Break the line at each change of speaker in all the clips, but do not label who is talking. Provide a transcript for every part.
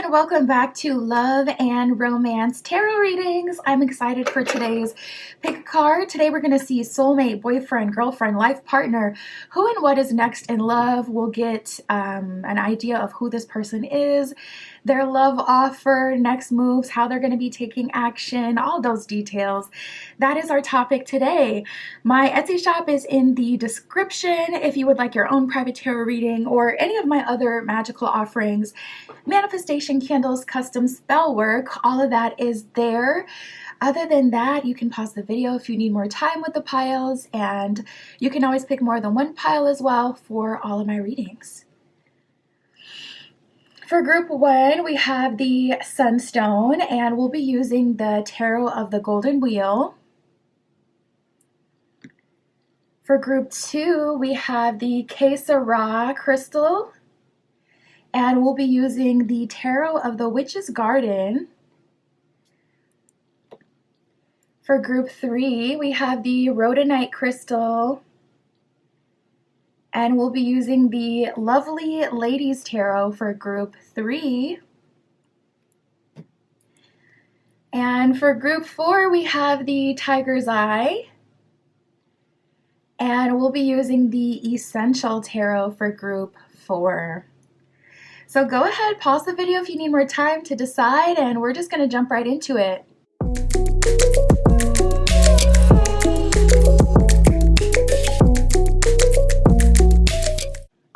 and welcome back to Love and Romance Tarot Readings. I'm excited for today's pick a card. Today we're going to see soulmate, boyfriend, girlfriend, life partner, who and what is next in love. We'll get an idea of who this person is, their love offer, next moves, how they're going to be taking action, all those details. That is our topic today. My Etsy shop is in the description if you would like your own private tarot reading or any of my other magical offerings. Manifestation candles, custom spell work, all of that is there. Other than that, you can pause the video if you need more time with the piles, and you can always pick more than one pile as well for all of my readings. For group one, we have the Sunstone, and we'll be using the Tarot of the Golden Wheel. For group two, we have the Que Sera crystal, and we'll be using the Tarot of the Witch's Garden. For group three, we have the Rhodonite crystal, and we'll be using the Lovely Ladies Tarot for group three. And for group four, we have the Tiger's Eye, and we'll be using the Essential Tarot for group four. So go ahead, pause the video if you need more time to decide, and we're just going to jump right into it.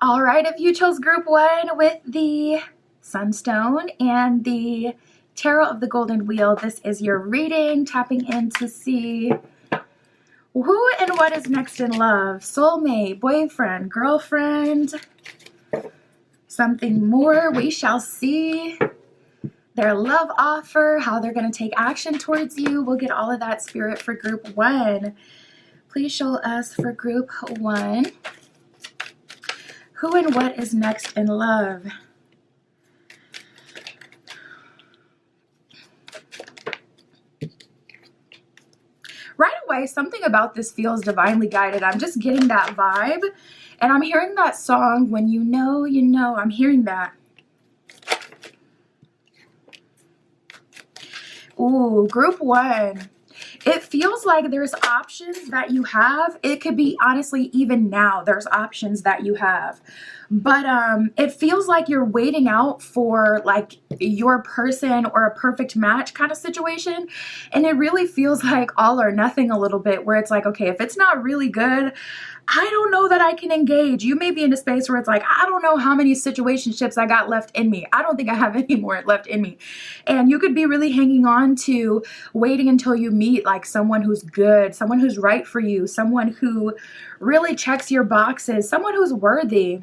All right, if you chose group one with the Sunstone and the Tarot of the Golden Wheel, this is your reading, tapping in to see who and what is next in love. Soulmate, boyfriend, girlfriend, something more. We shall see. Their love offer, how they're going to take action towards you. We'll get all of that, Spirit, for group one. Please show us for group one who and what is next in love. Right away, something about this feels divinely guided. I'm just getting that vibe. And I'm hearing that song, When You Know, You Know. I'm hearing that. Ooh, group one. It feels like there's options that you have. It could be, honestly, even now, there's options that you have. But it feels like you're waiting out for like your person or a perfect match kind of situation. And it really feels like all or nothing a little bit, where it's like, okay, if it's not really good, I don't know that I can engage. You may be in a space where it's like, I don't know how many situationships I got left in me. I don't think I have any more left in me. And you could be really hanging on to waiting until you meet like someone who's good, someone who's right for you, someone who really checks your boxes, someone who's worthy.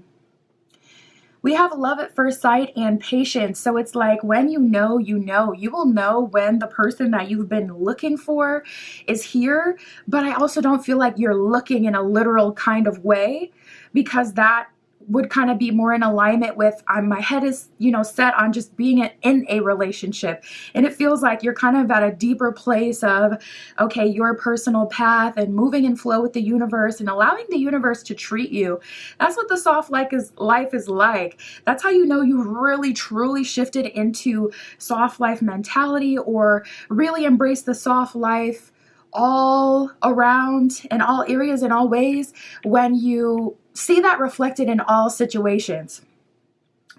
We have love at first sight and patience. So it's like when you know, you know. You will know when the person that you've been looking for is here. But I also don't feel like you're looking in a literal kind of way, because that would kind of be more in alignment with my head is, set on just being in a relationship. And it feels like you're kind of at a deeper place of, okay, your personal path and moving in flow with the universe and allowing the universe to treat you. That's what the soft life is like. That's how you know you've really truly shifted into soft life mentality, or really embrace the soft life all around in all areas, in all ways, when you see that reflected in all situations.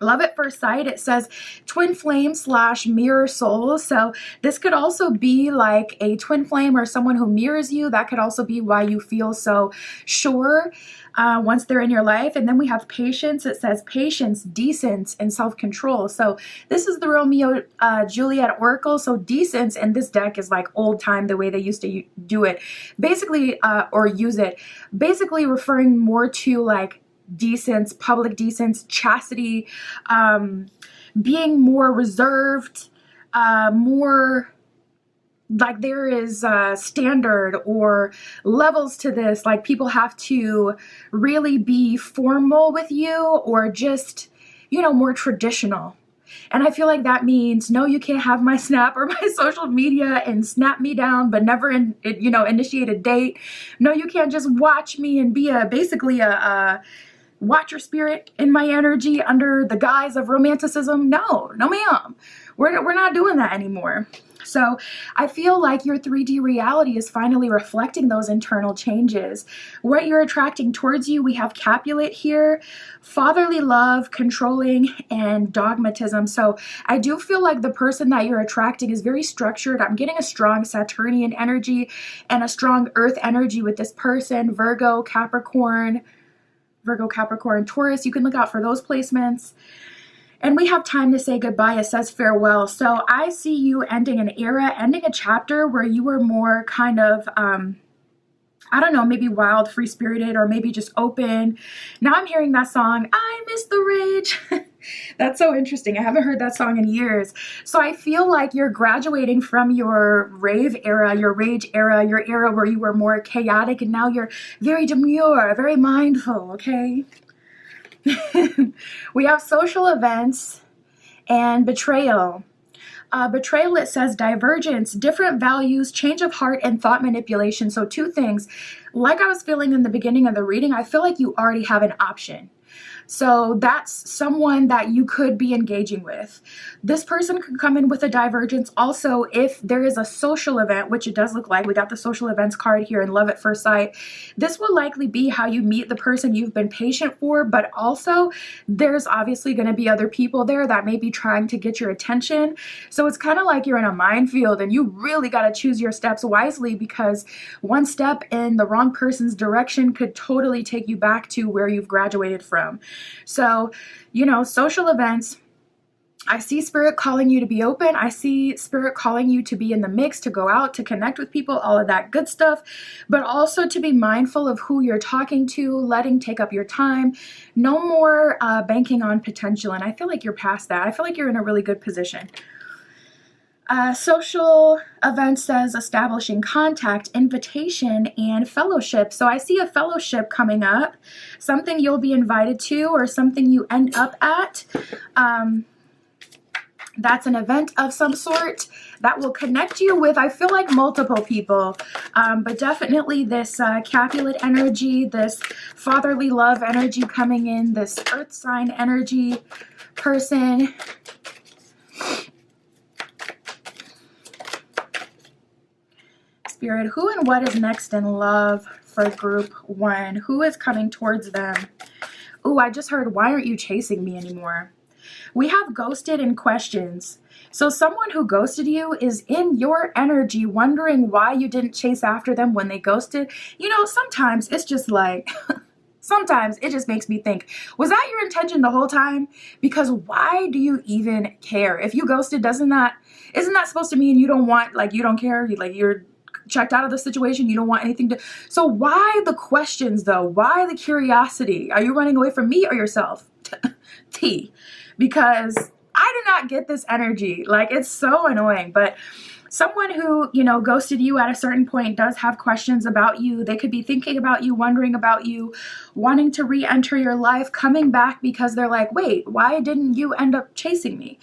Love at first sight, it says twin flame / mirror soul. So this could also be like a twin flame or someone who mirrors you. That could also be why you feel so sure once they're in your life. And then we have patience. It says patience, decence, and self-control. So this is the Romeo Juliet Oracle. So decence in this deck is like old time, the way they used to do it. Basically, or use it. Basically referring more to like decence, public decence, chastity, being more reserved, more like there is a standard or levels to this. Like people have to really be formal with you, or just, more traditional. And I feel like that means, no, you can't have my Snap or my social media and snap me down, but never, initiate a date. No, you can't just watch me and be basically a watch your spirit in my energy under the guise of romanticism. No, no ma'am. We're not doing that anymore. So I feel like your 3D reality is finally reflecting those internal changes. What you're attracting towards you, we have Capulet here, fatherly love, controlling, and dogmatism. So I do feel like the person that you're attracting is very structured. I'm getting a strong Saturnian energy and a strong earth energy with this person, Virgo, Capricorn, Taurus. You can look out for those placements. And we have time to say goodbye. It says farewell. So I see you ending an era, ending a chapter where you were more kind of, I don't know, maybe wild, free-spirited, or maybe just open. Now I'm hearing that song, I Miss the Rage. That's so interesting. I haven't heard that song in years. So I feel like you're graduating from your rave era, your rage era, your era where you were more chaotic, and now you're very demure, very mindful, okay? We have social events and betrayal. Betrayal, it says divergence, different values, change of heart, and thought manipulation. So two things. Like I was feeling in the beginning of the reading, I feel like you already have an option. So that's someone that you could be engaging with. This person could come in with a divergence. Also, if there is a social event, which it does look like, we got the social events card here in Love at First Sight. This will likely be how you meet the person you've been patient for, but also there's obviously going to be other people there that may be trying to get your attention. So it's kind of like you're in a minefield and you really got to choose your steps wisely, because one step in the wrong person's direction could totally take you back to where you've graduated from. So, you know, social events, I see spirit calling you to be open. I see spirit calling you to be in the mix, to go out, to connect with people, all of that good stuff, but also to be mindful of who you're talking to, letting take up your time. No more banking on potential. And I feel like you're past that. I feel like you're in a really good position. Social event says establishing contact, invitation, and fellowship. So I see a fellowship coming up, something you'll be invited to or something you end up at. That's an event of some sort that will connect you with, I feel like, multiple people, but definitely this Capulet energy, this fatherly love energy coming in, this earth sign energy person. Spirit, who and what is next in love for group one? Who is coming towards them? Ooh, I just heard, why aren't you chasing me anymore? We have ghosted and questions. So someone who ghosted you is in your energy wondering why you didn't chase after them when they ghosted. You know, sometimes it's just like, sometimes it just makes me think, was that your intention the whole time? Because why do you even care? If you ghosted, isn't that supposed to mean you don't want, like, you don't care? You're checked out of the situation, you don't want anything to. So why the questions though? Why the curiosity? Are you running away from me or yourself? T. Because I do not get this energy. Like, it's so annoying. But someone who, you know, ghosted you at a certain point does have questions about you. They could be thinking about you, wondering about you, wanting to re-enter your life, coming back because they're like, wait, why didn't you end up chasing me?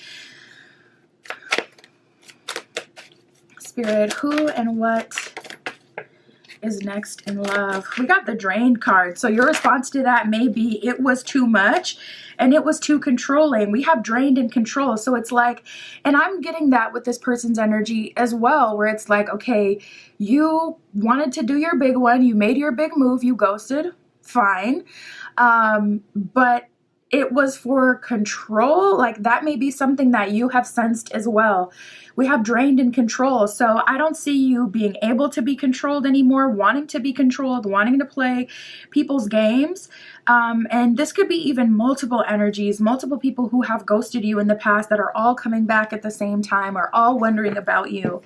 Spirit, who and what is next in love? We got the drained card. So your response to that may be it was too much and it was too controlling. We have drained and control. So it's like, and I'm getting that with this person's energy as well, where it's like, okay, you wanted to do your big one. You made your big move. You ghosted. Fine. But it was for control. Like, that may be something that you have sensed as well. We have drained and control. So I don't see you being able to be controlled anymore, wanting to be controlled, wanting to play people's games. And this could be even multiple energies, multiple people who have ghosted you in the past that are all coming back at the same time, are all wondering about you.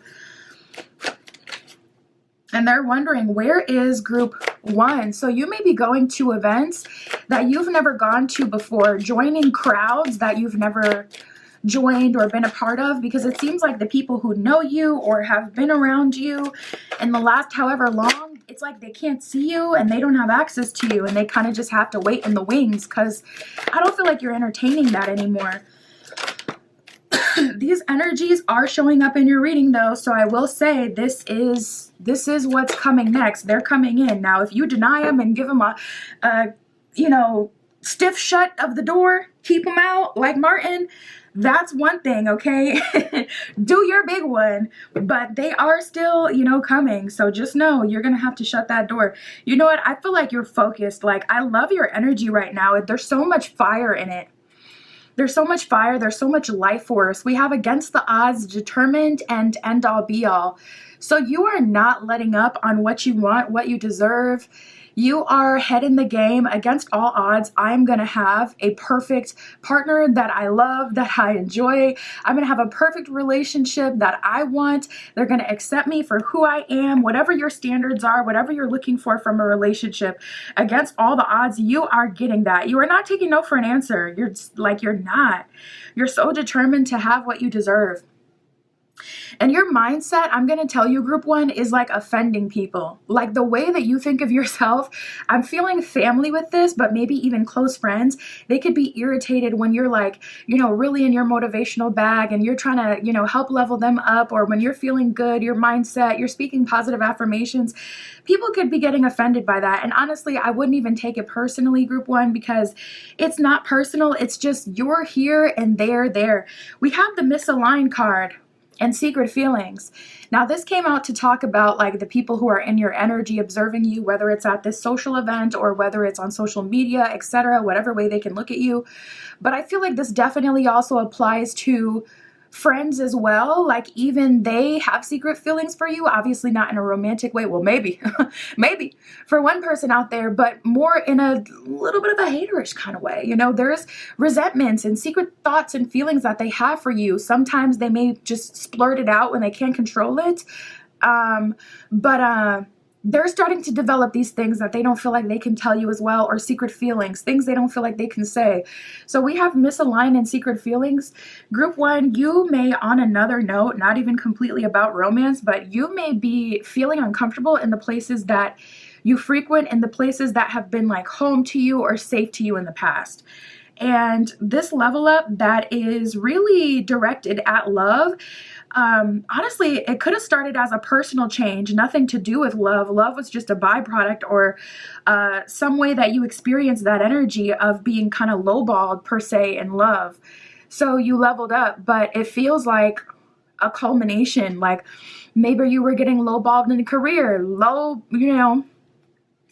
And they're wondering, where is group one? So you may be going to events that you've never gone to before, joining crowds that you've never joined or been a part of, because it seems like the people who know you or have been around you in the last however long, it's like they can't see you and they don't have access to you, and they kind of just have to wait in the wings, because I don't feel like you're entertaining that anymore. These energies are showing up in your reading though, so I will say this is what's coming next. They're coming in. Now, if you deny them and give them a you know, stiff shut of the door, keep them out like Martin. That's one thing, okay? Do your big one, but they are still, you know, coming. So just know you're going to have to shut that door. You know what? I feel like you're focused. Like, I love your energy right now. There's so much fire in it. There's so much fire. There's so much life force. We have against the odds, determined, and end all be all. So you are not letting up on what you want, what you deserve. You are head in the game. Against all odds, I'm going to have a perfect partner that I love, that I enjoy. I'm going to have a perfect relationship that I want. They're going to accept me for who I am, whatever your standards are, whatever you're looking for from a relationship. Against all the odds, you are getting that. You are not taking no for an answer. You're just, like, you're not. You're so determined to have what you deserve. And your mindset, I'm going to tell you, group one, is like offending people. Like the way that you think of yourself, I'm feeling family with this, but maybe even close friends. They could be irritated when you're like, you know, really in your motivational bag and you're trying to, you know, help level them up, or when you're feeling good, your mindset, you're speaking positive affirmations. People could be getting offended by that. And honestly, I wouldn't even take it personally, group one, because it's not personal. It's just you're here and they're there. We have the misaligned card and secret feelings. Now, this came out to talk about like the people who are in your energy observing you, whether it's at this social event or whether it's on social media, etc., whatever way they can look at you. But I feel like this definitely also applies to friends as well. Like even they have secret feelings for you, obviously not in a romantic way. Well, maybe, maybe for one person out there, but more in a little bit of a haterish kind of way. You know, there's resentments and secret thoughts and feelings that they have for you. Sometimes they may just splurt it out when they can't control it. But they're starting to develop these things that they don't feel like they can tell you as well, or secret feelings, things they don't feel like they can say. So we have misaligned and secret feelings. Group one, you may, on another note, not even completely about romance, but you may be feeling uncomfortable in the places that you frequent, in the places that have been like home to you or safe to you in the past. And this level up that is really directed at love, honestly, it could have started as a personal change, nothing to do with love. Love was just a byproduct, or some way that you experience that energy of being kind of lowballed per se in love. So you leveled up, but it feels like a culmination. Like maybe you were getting lowballed in a career, low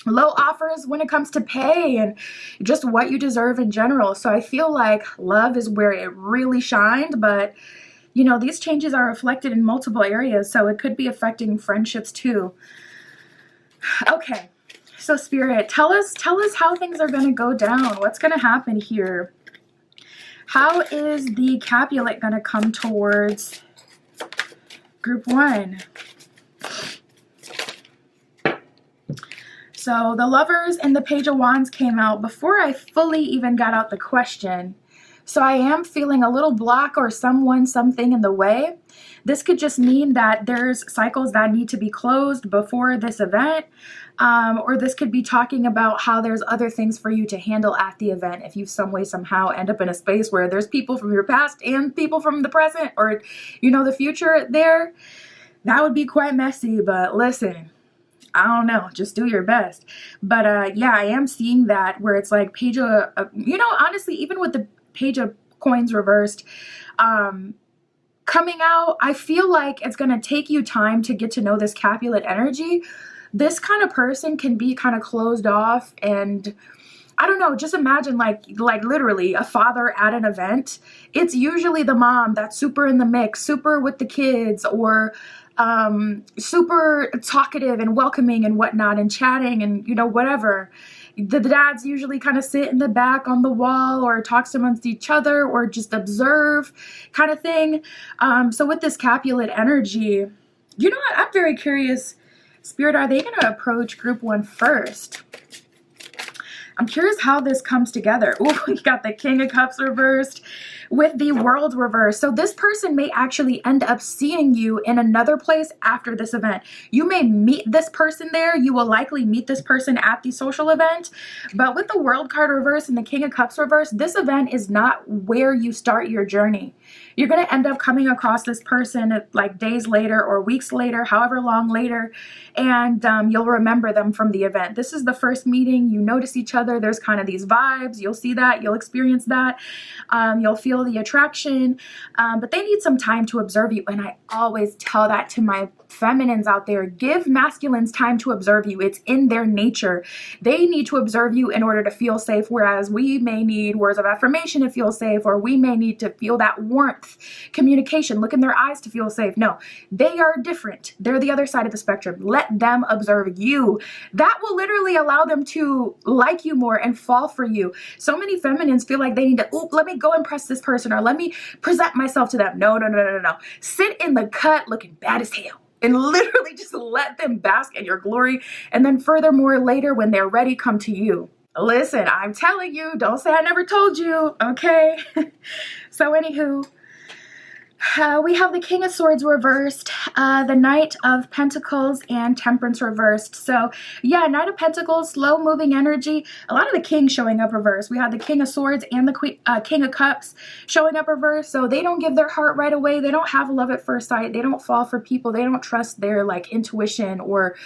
offers when it comes to pay and just what you deserve in general. So I feel like love is where it really shined, but you know, these changes are reflected in multiple areas, so it could be affecting friendships too. Okay, so Spirit, tell us how things are going to go down. What's going to happen here? How is the Capulet going to come towards group one? So the Lovers and the Page of Wands came out before I fully even got out the question. So I am feeling a little block or something in the way. This could just mean that there's cycles that need to be closed before this event. Or this could be talking about how there's other things for you to handle at the event if you some way somehow end up in a space where there's people from your past and people from the present, or, you know, the future there. That would be quite messy, but listen, I don't know, just do your best. But yeah, I am seeing that where it's like Page of, you know, honestly, even with the Page of Coins reversed coming out, I feel like it's going to take you time to get to know this Capulet energy. This kind of person can be kind of closed off, and I don't know, just imagine like literally a father at an event. It's usually the mom that's super in the mix, super with the kids, or super talkative and welcoming and whatnot and chatting and, you know, whatever. The dads usually kind of sit in the back on the wall or talks amongst each other or just observe kind of thing. So with this Capulet energy, you know what? I'm very curious, Spirit, are they going to approach group one first? I'm curious how this comes together. Ooh, we got the King of Cups reversed. with the world reverse. So this person may actually end up seeing you in another place after this event. You may meet this person there. You will likely meet this person at the social event. But with the world card reverse and the King of Cups reverse, this event is not where you start your journey. You're going to end up coming across this person like days later or weeks later, however long later, and you'll remember them from the event. This is the first meeting. You notice each other. There's kind of these vibes. You'll see that. You'll experience that. You'll feel the attraction, but they need some time to observe you. And I always tell that to my feminines out there. Give masculines time to observe you. It's in their nature. They need to observe you in order to feel safe, whereas we may need words of affirmation to feel safe, or we may need to feel that warmth, communication, look in their eyes to feel safe. No, they are different. They're the other side of the spectrum. Let them observe you. That will literally allow them to like you more and fall for you. So many feminines feel like they need to, let me go impress this person, or let me present myself to them. No. Sit in the cut looking bad as hell and literally just let them bask in your glory. And then furthermore, later when they're ready, come to you. Listen, I'm telling you, don't say I never told you, okay? So anywho, we have the King of Swords reversed, the Knight of Pentacles, and Temperance reversed. So yeah, Knight of Pentacles, slow moving energy. A lot of the Kings showing up reversed. We have the King of Swords and the King of Cups showing up reversed. So they don't give their heart right away. They don't have love at first sight. They don't fall for people. They don't trust their like intuition, or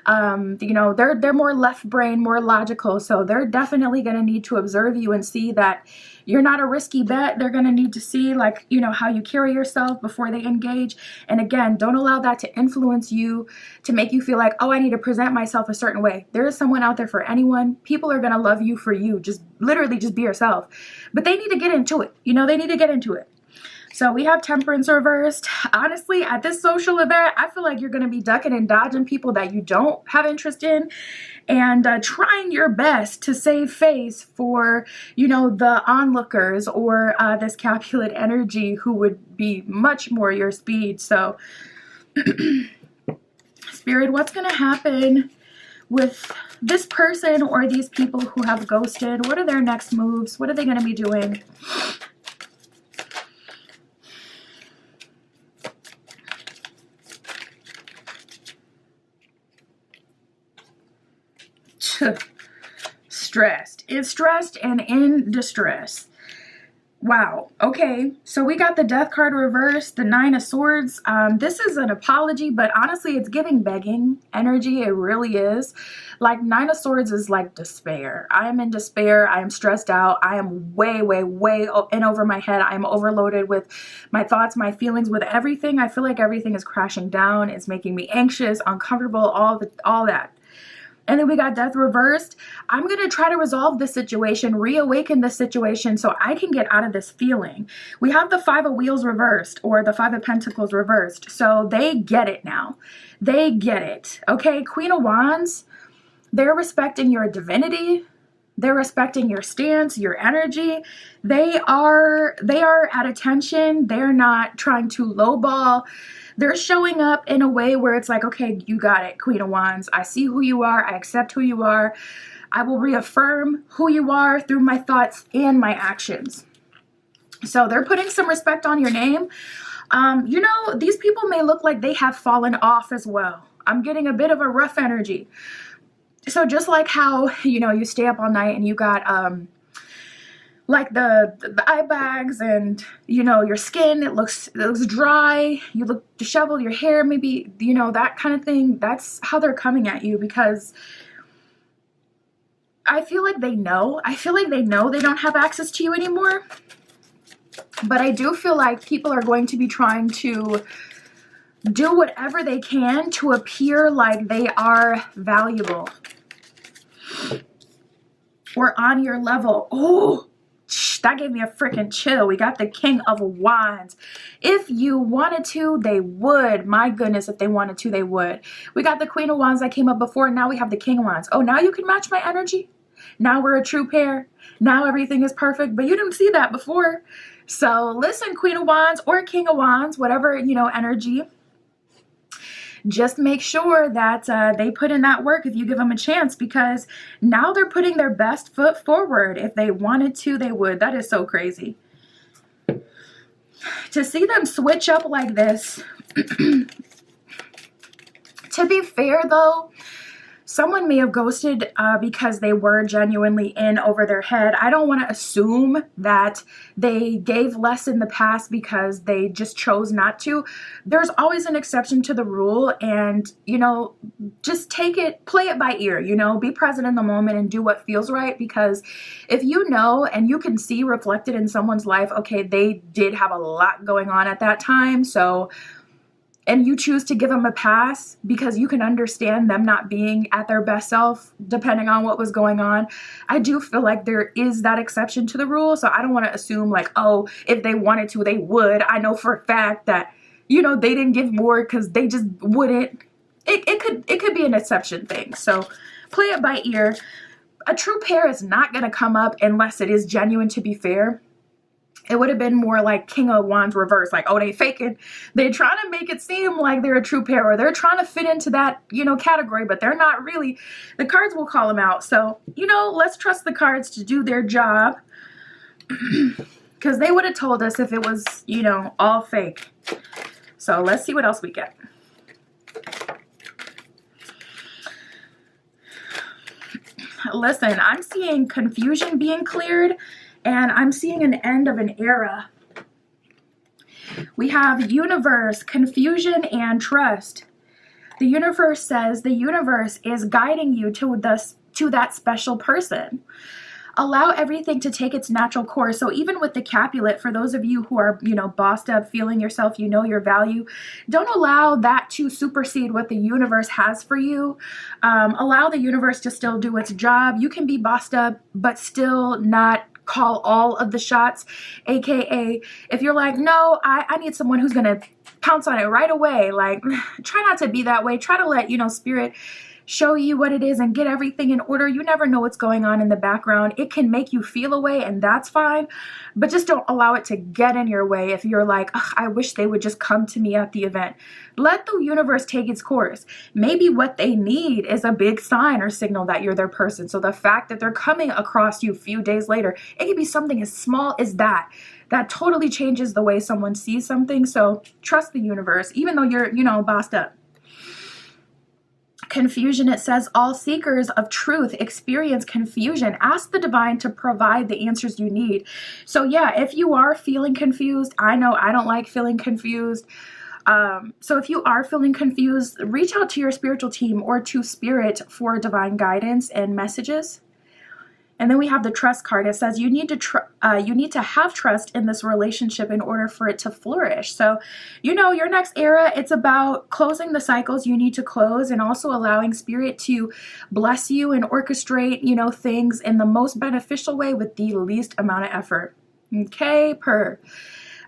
you know, they're more left brain, more logical. So they're definitely going to need to observe you and see that you're not a risky bet. They're going to need to see, like, you know, how you carry yourself before they engage. And again, don't allow that to influence you, to make you feel like, oh, I need to present myself a certain way. There is someone out there for anyone. People are going to love you for you. Just literally just be yourself. But they need to get into it. You know, they need to get into it. So we have Temperance reversed. Honestly, at this social event, I feel like you're going to be ducking and dodging people that you don't have interest in, and trying your best to save face for, you know, the onlookers, or this Capulet energy who would be much more your speed. So Spirit, what's going to happen with this person or these people who have ghosted? What are their next moves? What are they going to be doing? Stressed. It's stressed and in distress. Wow. Okay. So we got the Death card reversed, the Nine of Swords. This is an apology, but honestly, it's giving begging energy. It really is. Like, Nine of Swords is like despair. I am in despair. I am stressed out. I am way in over my head. I am overloaded with my thoughts, my feelings, with everything. I feel like everything is crashing down. It's making me anxious, uncomfortable, all that. And then we got Death reversed. I'm going to try to resolve this situation, reawaken this situation so I can get out of this feeling. We have the Five of Wheels reversed, or the Five of Pentacles reversed. So they get it now. They get it. Okay, Queen of Wands, they're respecting your divinity. They're respecting your stance, your energy. They are at attention. They're not trying to lowball. They're showing up in a way where it's like, okay, you got it, Queen of Wands. I see who you are. I accept who you are. I will reaffirm who you are through my thoughts and my actions. So they're putting some respect on your name. You know, these people may look like they have fallen off as well. I'm getting a bit of a rough energy. So just like how, you know, you stay up all night and you got like the eye bags, and you know, your skin, it looks dry, you look disheveled, your hair maybe, you know, that kind of thing. That's how they're coming at you, because I feel like they know. They don't have access to you anymore. But I do feel like people are going to be trying to do whatever they can to appear like they are valuable or on your level. Oh, that gave me a freaking chill. We got the King of Wands. If you wanted to, they would. My goodness, if they wanted to, they would. We got the Queen of Wands that came up before, and now we have the King of Wands. Oh, now you can match my energy? Now we're a true pair. Now everything is perfect, but you didn't see that before. So listen, Queen of Wands or King of Wands, whatever, you know, energy. Just make sure that they put in that work if you give them a chance, because now they're putting their best foot forward. If they wanted to, they would. That is so crazy. To see them switch up like this, to be fair though, someone may have ghosted because they were genuinely in over their head. I don't want to assume that they gave less in the past because they just chose not to. There's always an exception to the rule, and, you know, just take it, play it by ear, you know, be present in the moment and do what feels right. Because if you know and you can see reflected in someone's life, okay, they did have a lot going on at that time, so, and you choose to give them a pass because you can understand them not being at their best self depending on what was going on, I do feel like there is that exception to the rule. So I don't want to assume like, oh, if they wanted to, they would. I know for a fact that, you know, they didn't give more because they just wouldn't. It could be an exception thing. So play it by ear. A true pair is not going to come up unless it is genuine, to be fair. It would have been more like King of Wands reverse, like, oh, they faking. They're trying to make it seem like they're a true pair, or they're trying to fit into that, you know, category, but they're not really. The cards will call them out. So, you know, let's trust the cards to do their job, because they would have told us if it was, you know, all fake. So let's see what else we get. Listen, I'm seeing confusion being cleared, and I'm seeing an end of an era. We have universe, confusion, and trust. The universe says the universe is guiding you to that special person. Allow everything to take its natural course. So even with the Capulet, for those of you who are, you know, bossed up, feeling yourself, you know your value, don't allow that to supersede what the universe has for you. Allow the universe to still do its job. You can be bossed up, but still not call all of the shots. AKA, if you're like, no, I need someone who's going to pounce on it right away. Like, try not to be that way. Try to let, you know, spirit show you what it is and get everything in order. You never know what's going on in the background. It can make you feel a way, and that's fine, but just don't allow it to get in your way. If you're like, I wish they would just come to me at the event, let the universe take its course. Maybe what they need is a big sign or signal that you're their person. So the fact that they're coming across you a few days later, it could be something as small as that. That totally changes the way someone sees something. So trust the universe, even though you're, you know, bossed up. Confusion, it says all seekers of truth experience confusion. Ask the divine to provide the answers you need. So yeah, if you are feeling confused, I know I don't like feeling confused. So if you are feeling confused, reach out to your spiritual team or to spirit for divine guidance and messages. And then we have the trust card. It says you need to have trust in this relationship in order for it to flourish. So, you know, your next era, it's about closing the cycles you need to close, and also allowing spirit to bless you and orchestrate, you know, things in the most beneficial way with the least amount of effort. Okay,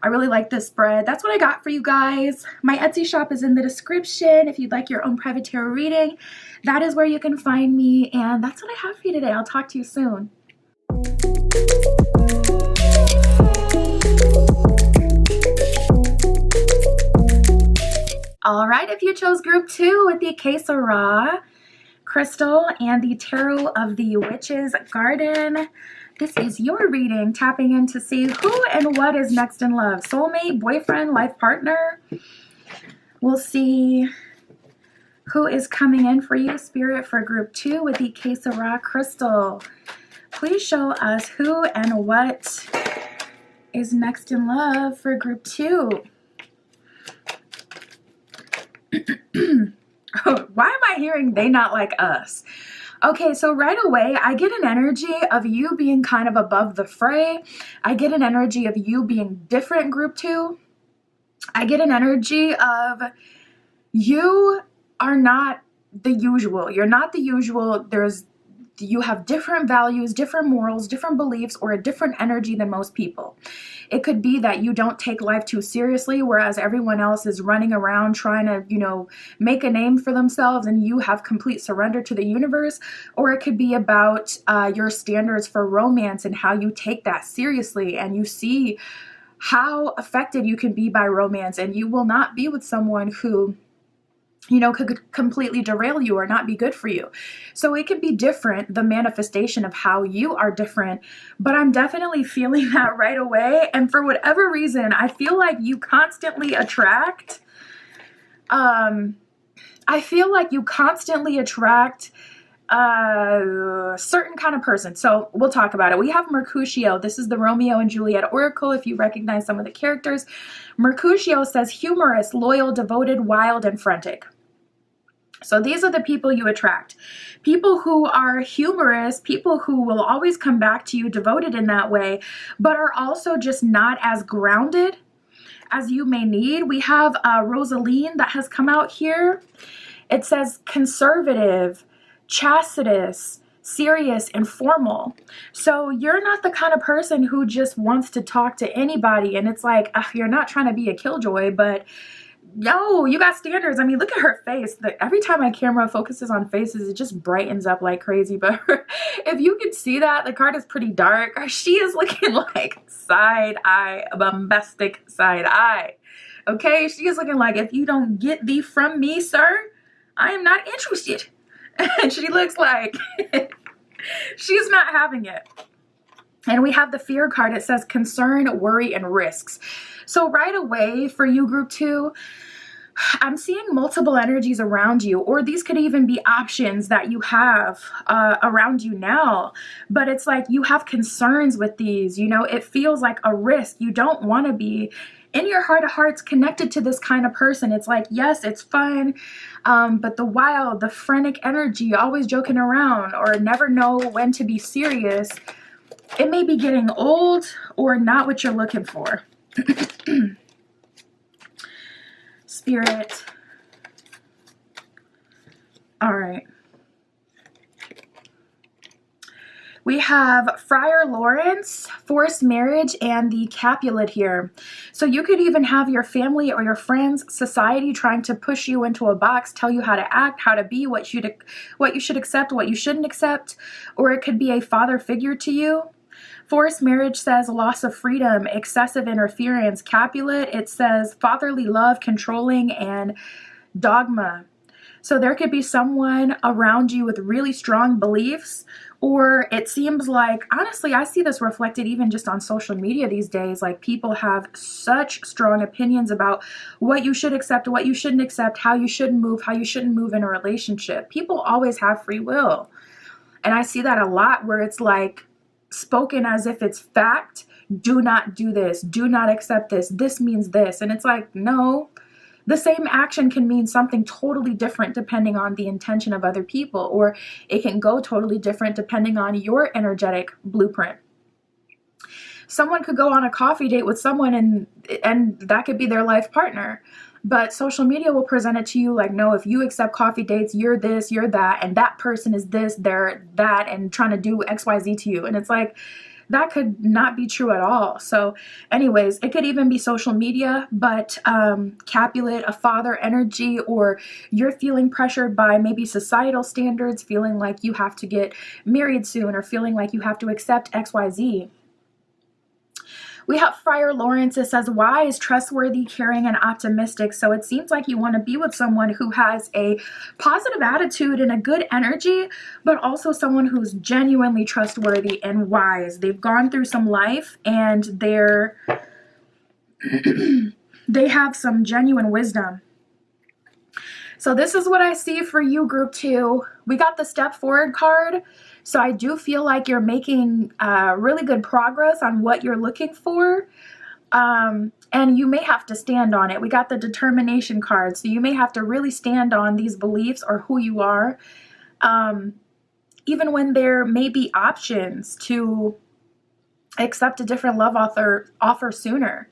I really like this spread. That's what I got for you guys. My Etsy shop is in the description. If you'd like your own private tarot reading, that is where you can find me. And that's what I have for you today. I'll talk to you soon. All right, if you chose group 2 with the Que Sera crystal and the Tarot of the Witch's Garden, this is your reading, tapping in to see who and what is next in love. Soulmate, boyfriend, life partner. We'll see who is coming in for you, Spirit, for group 2 with the Que Sera crystal. Please show us who and what is next in love for group 2. Why am I hearing they not like us? Okay, so right away, I get an energy of you being kind of above the fray. I get an energy of you being different, group 2. I get an energy of you are not the usual. You're not the usual. You have different values, different morals, different beliefs, or a different energy than most people. It could be that you don't take life too seriously, whereas everyone else is running around trying to, you know, make a name for themselves, and you have complete surrender to the universe. Or it could be about your standards for romance and how you take that seriously, and you see how affected you can be by romance, and you will not be with someone who could completely derail you or not be good for you. So it can be different, the manifestation of how you are different, but I'm definitely feeling that right away. And for whatever reason, I feel like you constantly attract, certain kind of person. So we'll talk about it. We have Mercutio. This is the Romeo and Juliet Oracle. If you recognize some of the characters, Mercutio says humorous, loyal, devoted, wild, and frantic. So these are the people you attract. People who are humorous, people who will always come back to you, devoted in that way, but are also just not as grounded as you may need. We have Rosaline that has come out here. It says conservative, chastitous, serious, and formal. So you're not the kind of person who just wants to talk to anybody. And it's like, you're not trying to be a killjoy, but no, you got standards. I mean, look at her face. Every time my camera focuses on faces, it just brightens up like crazy. But if you can see that, the card is pretty dark. She is looking like side eye, bombastic side eye. Okay, she is looking like, if you don't get thee from me, sir, I am not interested. And she looks like she's not having it. And we have the fear card. It says concern, worry, and risks. So right away for you, group 2, I'm seeing multiple energies around you, or these could even be options that you have around you now. But it's like you have concerns with these, it feels like a risk. You don't want to be in your heart of hearts connected to this kind of person. It's like, yes, it's fun, but the wild, the frantic energy, always joking around or never know when to be serious, it may be getting old or not what you're looking for. Spirit. All right. We have Friar Lawrence, forced marriage, and the Capulet here. So you could even have your family or your friends, society trying to push you into a box, tell you how to act, how to be, what you should accept, what you shouldn't accept, or it could be a father figure to you. Forced marriage says loss of freedom, excessive interference. Capulet, it says fatherly love, controlling, and dogma. So there could be someone around you with really strong beliefs, or it seems like, honestly, I see this reflected even just on social media these days. Like people have such strong opinions about what you should accept, what you shouldn't accept, how you should move, how you shouldn't move in a relationship. People always have free will. And I see that a lot where it's like spoken as if it's fact. Do not do this. Do not accept this. This means this. And it's like, no. The same action can mean something totally different depending on the intention of other people, or it can go totally different depending on your energetic blueprint. Someone could go on a coffee date with someone and that could be their life partner. But social media will present it to you like, no, if you accept coffee dates, you're this, you're that, and that person is this, they're that, and trying to do XYZ to you. And it's like, that could not be true at all. So anyways, it could even be social media, but Capulet, a father energy, or you're feeling pressured by maybe societal standards, feeling like you have to get married soon, or feeling like you have to accept XYZ. We have Friar Lawrence. It says wise, trustworthy, caring, and optimistic. So it seems like you want to be with someone who has a positive attitude and a good energy, but also someone who's genuinely trustworthy and wise. They've gone through some life and they have some genuine wisdom. So this is what I see for you, group 2. We got the step forward card. So I do feel like you're making really good progress on what you're looking for. And you may have to stand on it. We got the determination card. So you may have to really stand on these beliefs or who you are. Even when there may be options to accept a different love offer sooner.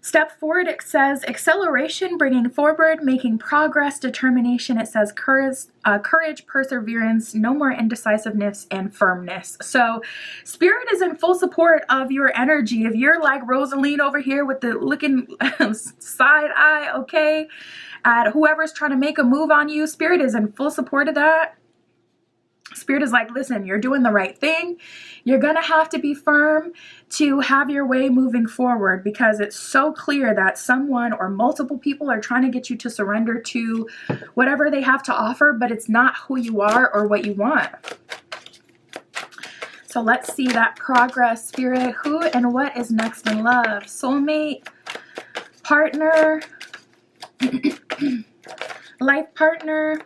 Step forward, it says acceleration, bringing forward, making progress, determination. It says courage, perseverance, no more indecisiveness, and firmness. So Spirit is in full support of your energy. If you're like Rosaline over here with the looking side eye, okay, at whoever's trying to make a move on you, Spirit is in full support of that. Spirit is like, listen, you're doing the right thing. You're going to have to be firm to have your way moving forward, because it's so clear that someone or multiple people are trying to get you to surrender to whatever they have to offer, but it's not who you are or what you want. So let's see that progress, Spirit. Who and what is next in love? Soulmate, partner, life partner.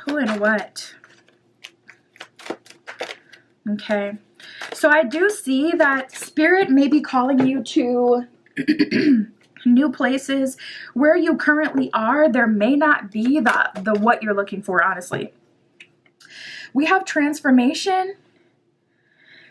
Who and what? Okay. So I do see that Spirit may be calling you to new places. Where you currently are, there may not be the what you're looking for, honestly. We have transformation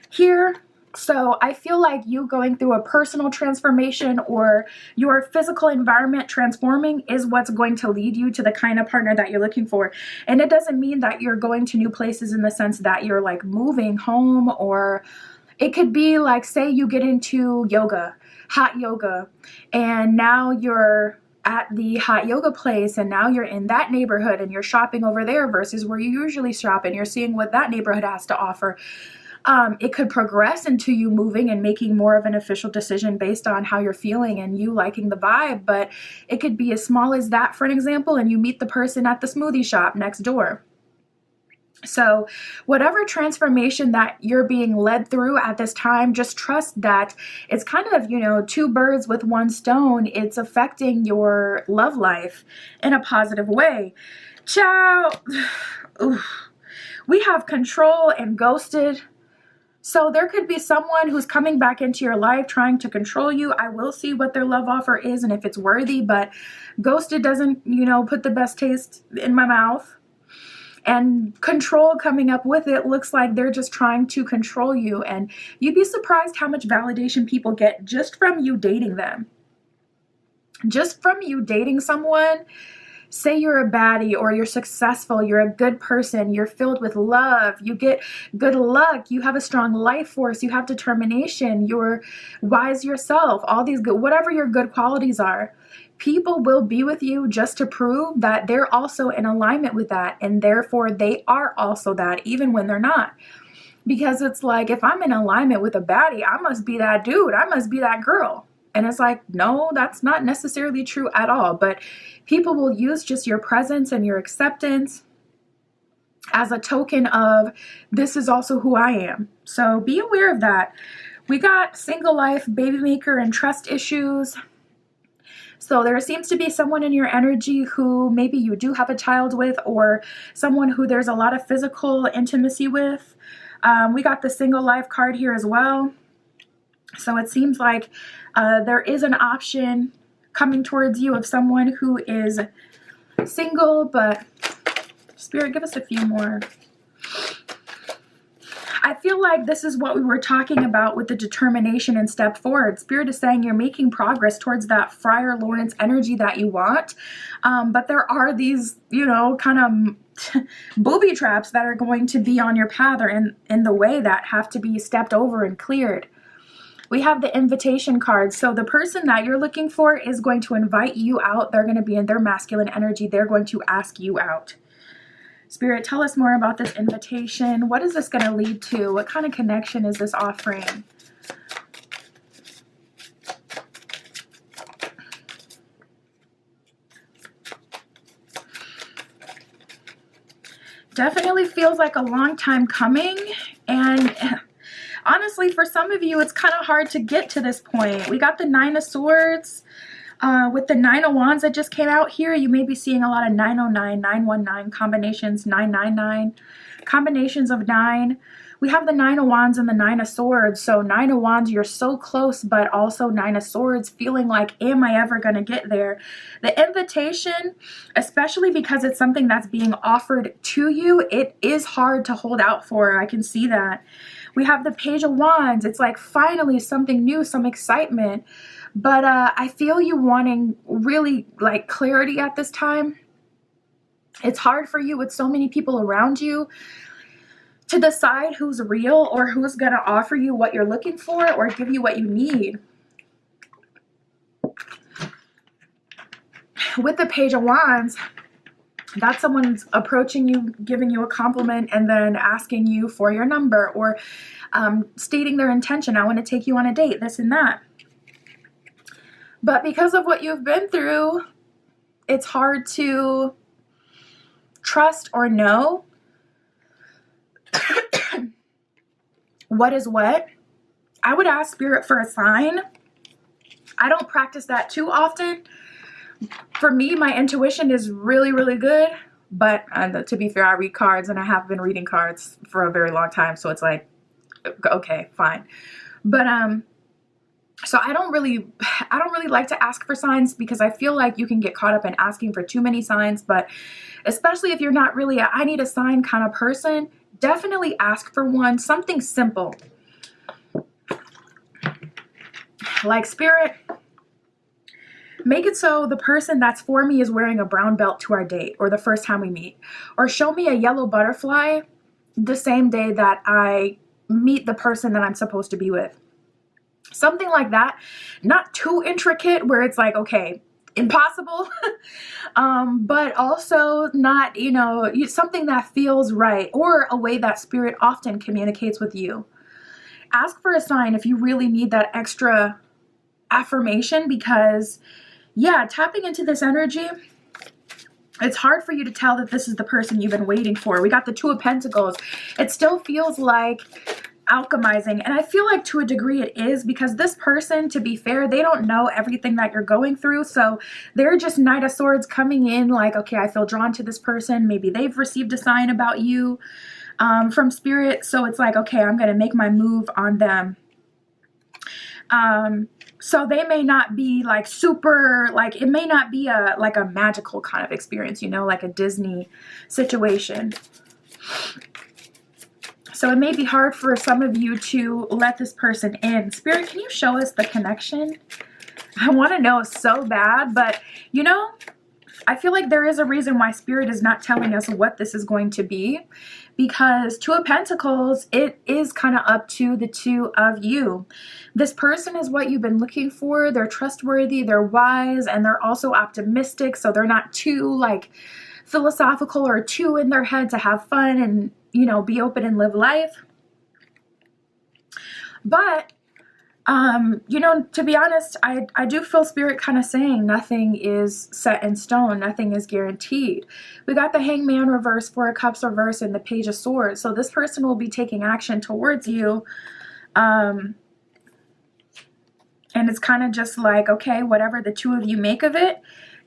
here. So I feel like you going through a personal transformation or your physical environment transforming is what's going to lead you to the kind of partner that you're looking for. And it doesn't mean that you're going to new places in the sense that you're like moving home, or it could be like, say you get into yoga, hot yoga, and now you're at the hot yoga place, and now you're in that neighborhood and you're shopping over there versus where you usually shop, and you're seeing what that neighborhood has to offer. It could progress into you moving and making more of an official decision based on how you're feeling and you liking the vibe, but it could be as small as that, for an example, and you meet the person at the smoothie shop next door. So whatever transformation that you're being led through at this time, just trust that it's kind of, you know, two birds with one stone. It's affecting your love life in a positive way. Ciao. Oof. We have control and ghosted. So there could be someone who's coming back into your life trying to control you. I will see what their love offer is and if it's worthy, but ghosted doesn't, you know, put the best taste in my mouth. And control coming up with it looks like they're just trying to control you. And you'd be surprised how much validation people get just from you dating them. Just from you dating someone. Say you're a baddie or you're successful, you're a good person, you're filled with love, you get good luck, you have a strong life force, you have determination, you're wise yourself, all these good, whatever your good qualities are. People will be with you just to prove that they're also in alignment with that, and therefore they are also that, even when they're not. Because it's like, if I'm in alignment with a baddie, I must be that dude, I must be that girl. And it's like, no, that's not necessarily true at all. But people will use just your presence and your acceptance as a token of, this is also who I am. So be aware of that. We got single life, baby maker, and trust issues. So there seems to be someone in your energy who maybe you do have a child with, or someone who there's a lot of physical intimacy with. We got the single life card here as well. So it seems like there is an option coming towards you of someone who is single, but Spirit, give us a few more. I feel like this is what we were talking about with the determination and step forward. Spirit is saying you're making progress towards that Friar Lawrence energy that you want. But there are these, you know, kind of booby traps that are going to be on your path or in the way that have to be stepped over and cleared. We have the invitation card. So the person that you're looking for is going to invite you out. They're going to be in their masculine energy. They're going to ask you out. Spirit, tell us more about this invitation. What is this going to lead to? What kind of connection is this offering? Definitely feels like a long time coming. And honestly, for some of you, it's kind of hard to get to this point. We got the Nine of Swords. With the Nine of Wands that just came out here, you may be seeing a lot of 909, 919 combinations, 999, combinations of 9. We have the Nine of Wands and the Nine of Swords. So Nine of Wands, you're so close, but also Nine of Swords, feeling like, am I ever going to get there? The invitation, especially because it's something that's being offered to you, it is hard to hold out for. I can see that. We have the Page of Wands. It's like finally something new, some excitement. But I feel you wanting really like clarity at this time. It's hard for you with so many people around you. to decide who's real or who's going to offer you what you're looking for or give you what you need. With the Page of Wands, that's someone's approaching you, giving you a compliment, and then asking you for your number, or stating their intention. I want to take you on a date, this and that. But because of what you've been through, it's hard to trust or know what is what. I would ask Spirit for a sign. I don't practice that too often. For me, my intuition is really, really good. But to be fair, I read cards, and I have been reading cards for a very long time. So it's like, okay, fine. But so I don't really like to ask for signs, because I feel like you can get caught up in asking for too many signs. But especially if you're not really I need a sign kind of person, definitely ask for one. Something simple. Like, Spirit, make it so the person that's for me is wearing a brown belt to our date, or the first time we meet. Or show me a yellow butterfly the same day that I meet the person that I'm supposed to be with. Something like that. Not too intricate where it's like, okay, impossible. But also not, something that feels right, or a way that Spirit often communicates with you. Ask for a sign if you really need that extra affirmation, because yeah, tapping into this energy, it's hard for you to tell that this is the person you've been waiting for. We got the Two of Pentacles. It still feels like alchemizing, and I feel like to a degree it is, because this person, to be fair, they don't know everything that you're going through. So they're just Knight of Swords coming in like, okay, I feel drawn to this person. Maybe they've received a sign about you from Spirit. So it's like, okay, I'm going to make my move on them. So they may not be like super, like it may not be like a magical kind of experience, like a Disney situation. So it may be hard for some of you to let this person in. Spirit, can you show us the connection? I want to know so bad, but I feel like there is a reason why Spirit is not telling us what this is going to be, because Two of Pentacles, it is kind of up to the two of you. This person is what you've been looking for. They're trustworthy, they're wise, and they're also optimistic. So they're not too like philosophical or too in their head to have fun and, be open and live life. But to be honest, I do feel Spirit kind of saying nothing is set in stone. Nothing is guaranteed. We got the Hangman reverse, Four of Cups reverse, and the Page of Swords. So this person will be taking action towards you. And it's kind of just like, okay, whatever the two of you make of it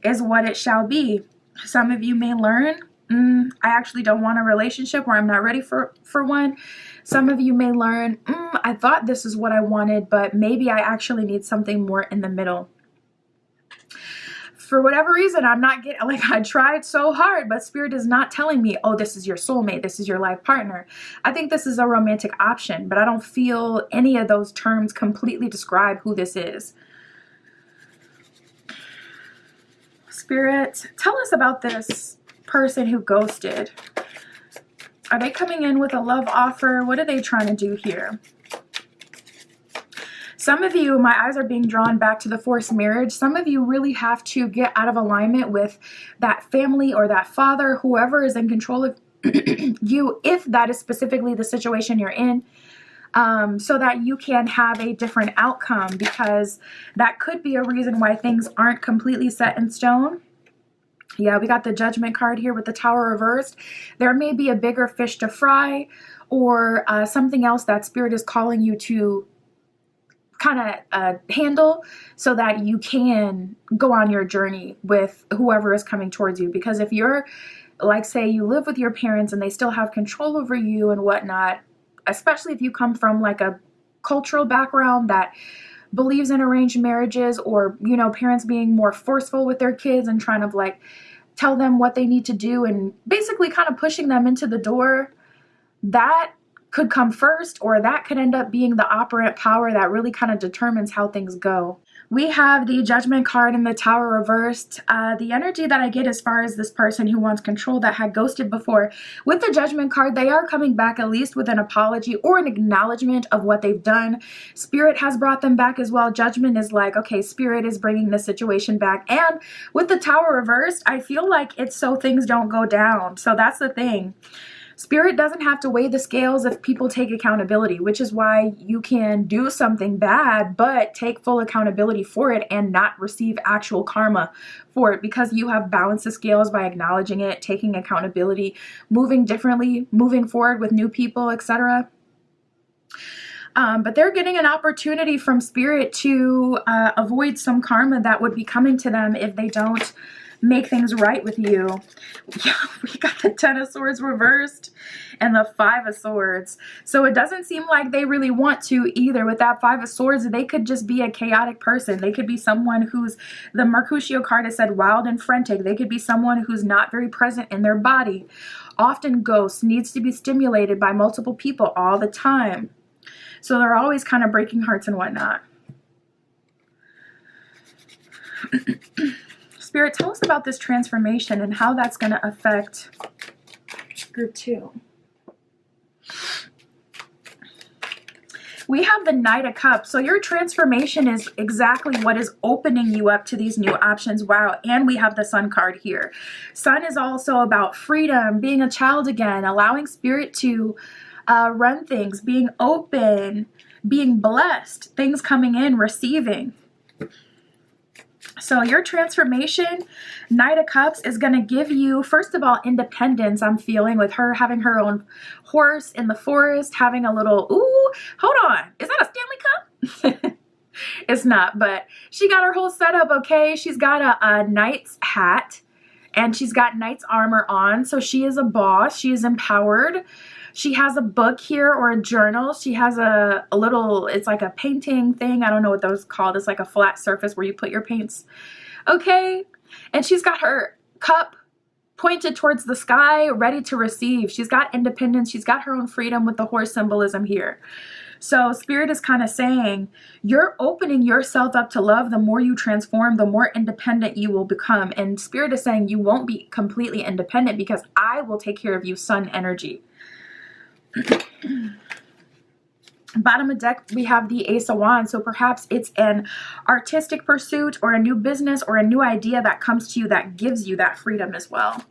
is what it shall be. Some of you may learn, I actually don't want a relationship, or I'm not ready for one. Some of you may learn, I thought this is what I wanted, but maybe I actually need something more in the middle. For whatever reason, I'm not getting, like, I tried so hard, but Spirit is not telling me, oh, this is your soulmate, this is your life partner. I think this is a romantic option, but I don't feel any of those terms completely describe who this is. Spirit, tell us about this person who ghosted. Are they coming in with a love offer? What are they trying to do here? Some of you, my eyes are being drawn back to the forced marriage. Some of you really have to get out of alignment with that family or that father, whoever is in control of you, if that is specifically the situation you're in, so that you can have a different outcome, because that could be a reason why things aren't completely set in stone. Yeah, we got the Judgment card here with the Tower reversed. There may be a bigger fish to fry, or something else that Spirit is calling you to kind of handle, so that you can go on your journey with whoever is coming towards you. Because if you're, like, say you live with your parents and they still have control over you and whatnot, especially if you come from like a cultural background that believes in arranged marriages, or, parents being more forceful with their kids and trying to like tell them what they need to do and basically kind of pushing them into the door, that could come first, or that could end up being the operant power that really kind of determines how things go. We have the Judgment card in the Tower reversed. The energy that I get as far as this person who wants control that had ghosted before, with the Judgment card, they are coming back at least with an apology or an acknowledgement of what they've done. Spirit has brought them back as well. Judgment is like, okay, Spirit is bringing this situation back. And with the Tower reversed, I feel like it's so things don't go down. So that's the thing. Spirit doesn't have to weigh the scales if people take accountability, which is why you can do something bad, but take full accountability for it and not receive actual karma for it, because you have balanced the scales by acknowledging it, taking accountability, moving differently, moving forward with new people, etc. But they're getting an opportunity from Spirit to avoid some karma that would be coming to them if they don't make things right with you. Yeah, we got the Ten of Swords reversed and the Five of Swords. So it doesn't seem like they really want to either. With that Five of Swords, they could just be a chaotic person. They could be someone who's, the Mercutio card has said wild and frantic. They could be someone who's not very present in their body. Often ghosts, needs to be stimulated by multiple people all the time. So they're always kind of breaking hearts and whatnot. Spirit, tell us about this transformation and how that's going to affect group 2. We have the Knight of Cups. So your transformation is exactly what is opening you up to these new options. Wow. And we have the Sun card here. Sun is also about freedom, being a child again, allowing Spirit to run things, being open, being blessed, things coming in, receiving. So your transformation, Knight of Cups, is going to give you, first of all, independence. I'm feeling with her having her own horse in the forest, having a little, ooh, hold on. Is that a Stanley Cup? It's not, but she got her whole setup, okay? She's got a knight's hat and she's got knight's armor on. So she is a boss. She is empowered. She has a book here or a journal. She has a little, it's like a painting thing. I don't know what those called. It's like a flat surface where you put your paints. Okay. And she's got her cup pointed towards the sky, ready to receive. She's got independence. She's got her own freedom with the horse symbolism here. So Spirit is kind of saying, you're opening yourself up to love. The more you transform, the more independent you will become. And Spirit is saying you won't be completely independent because I will take care of you, Sun energy. Bottom of deck, we have the Ace of Wands. So perhaps it's an artistic pursuit or a new business or a new idea that comes to you that gives you that freedom as well.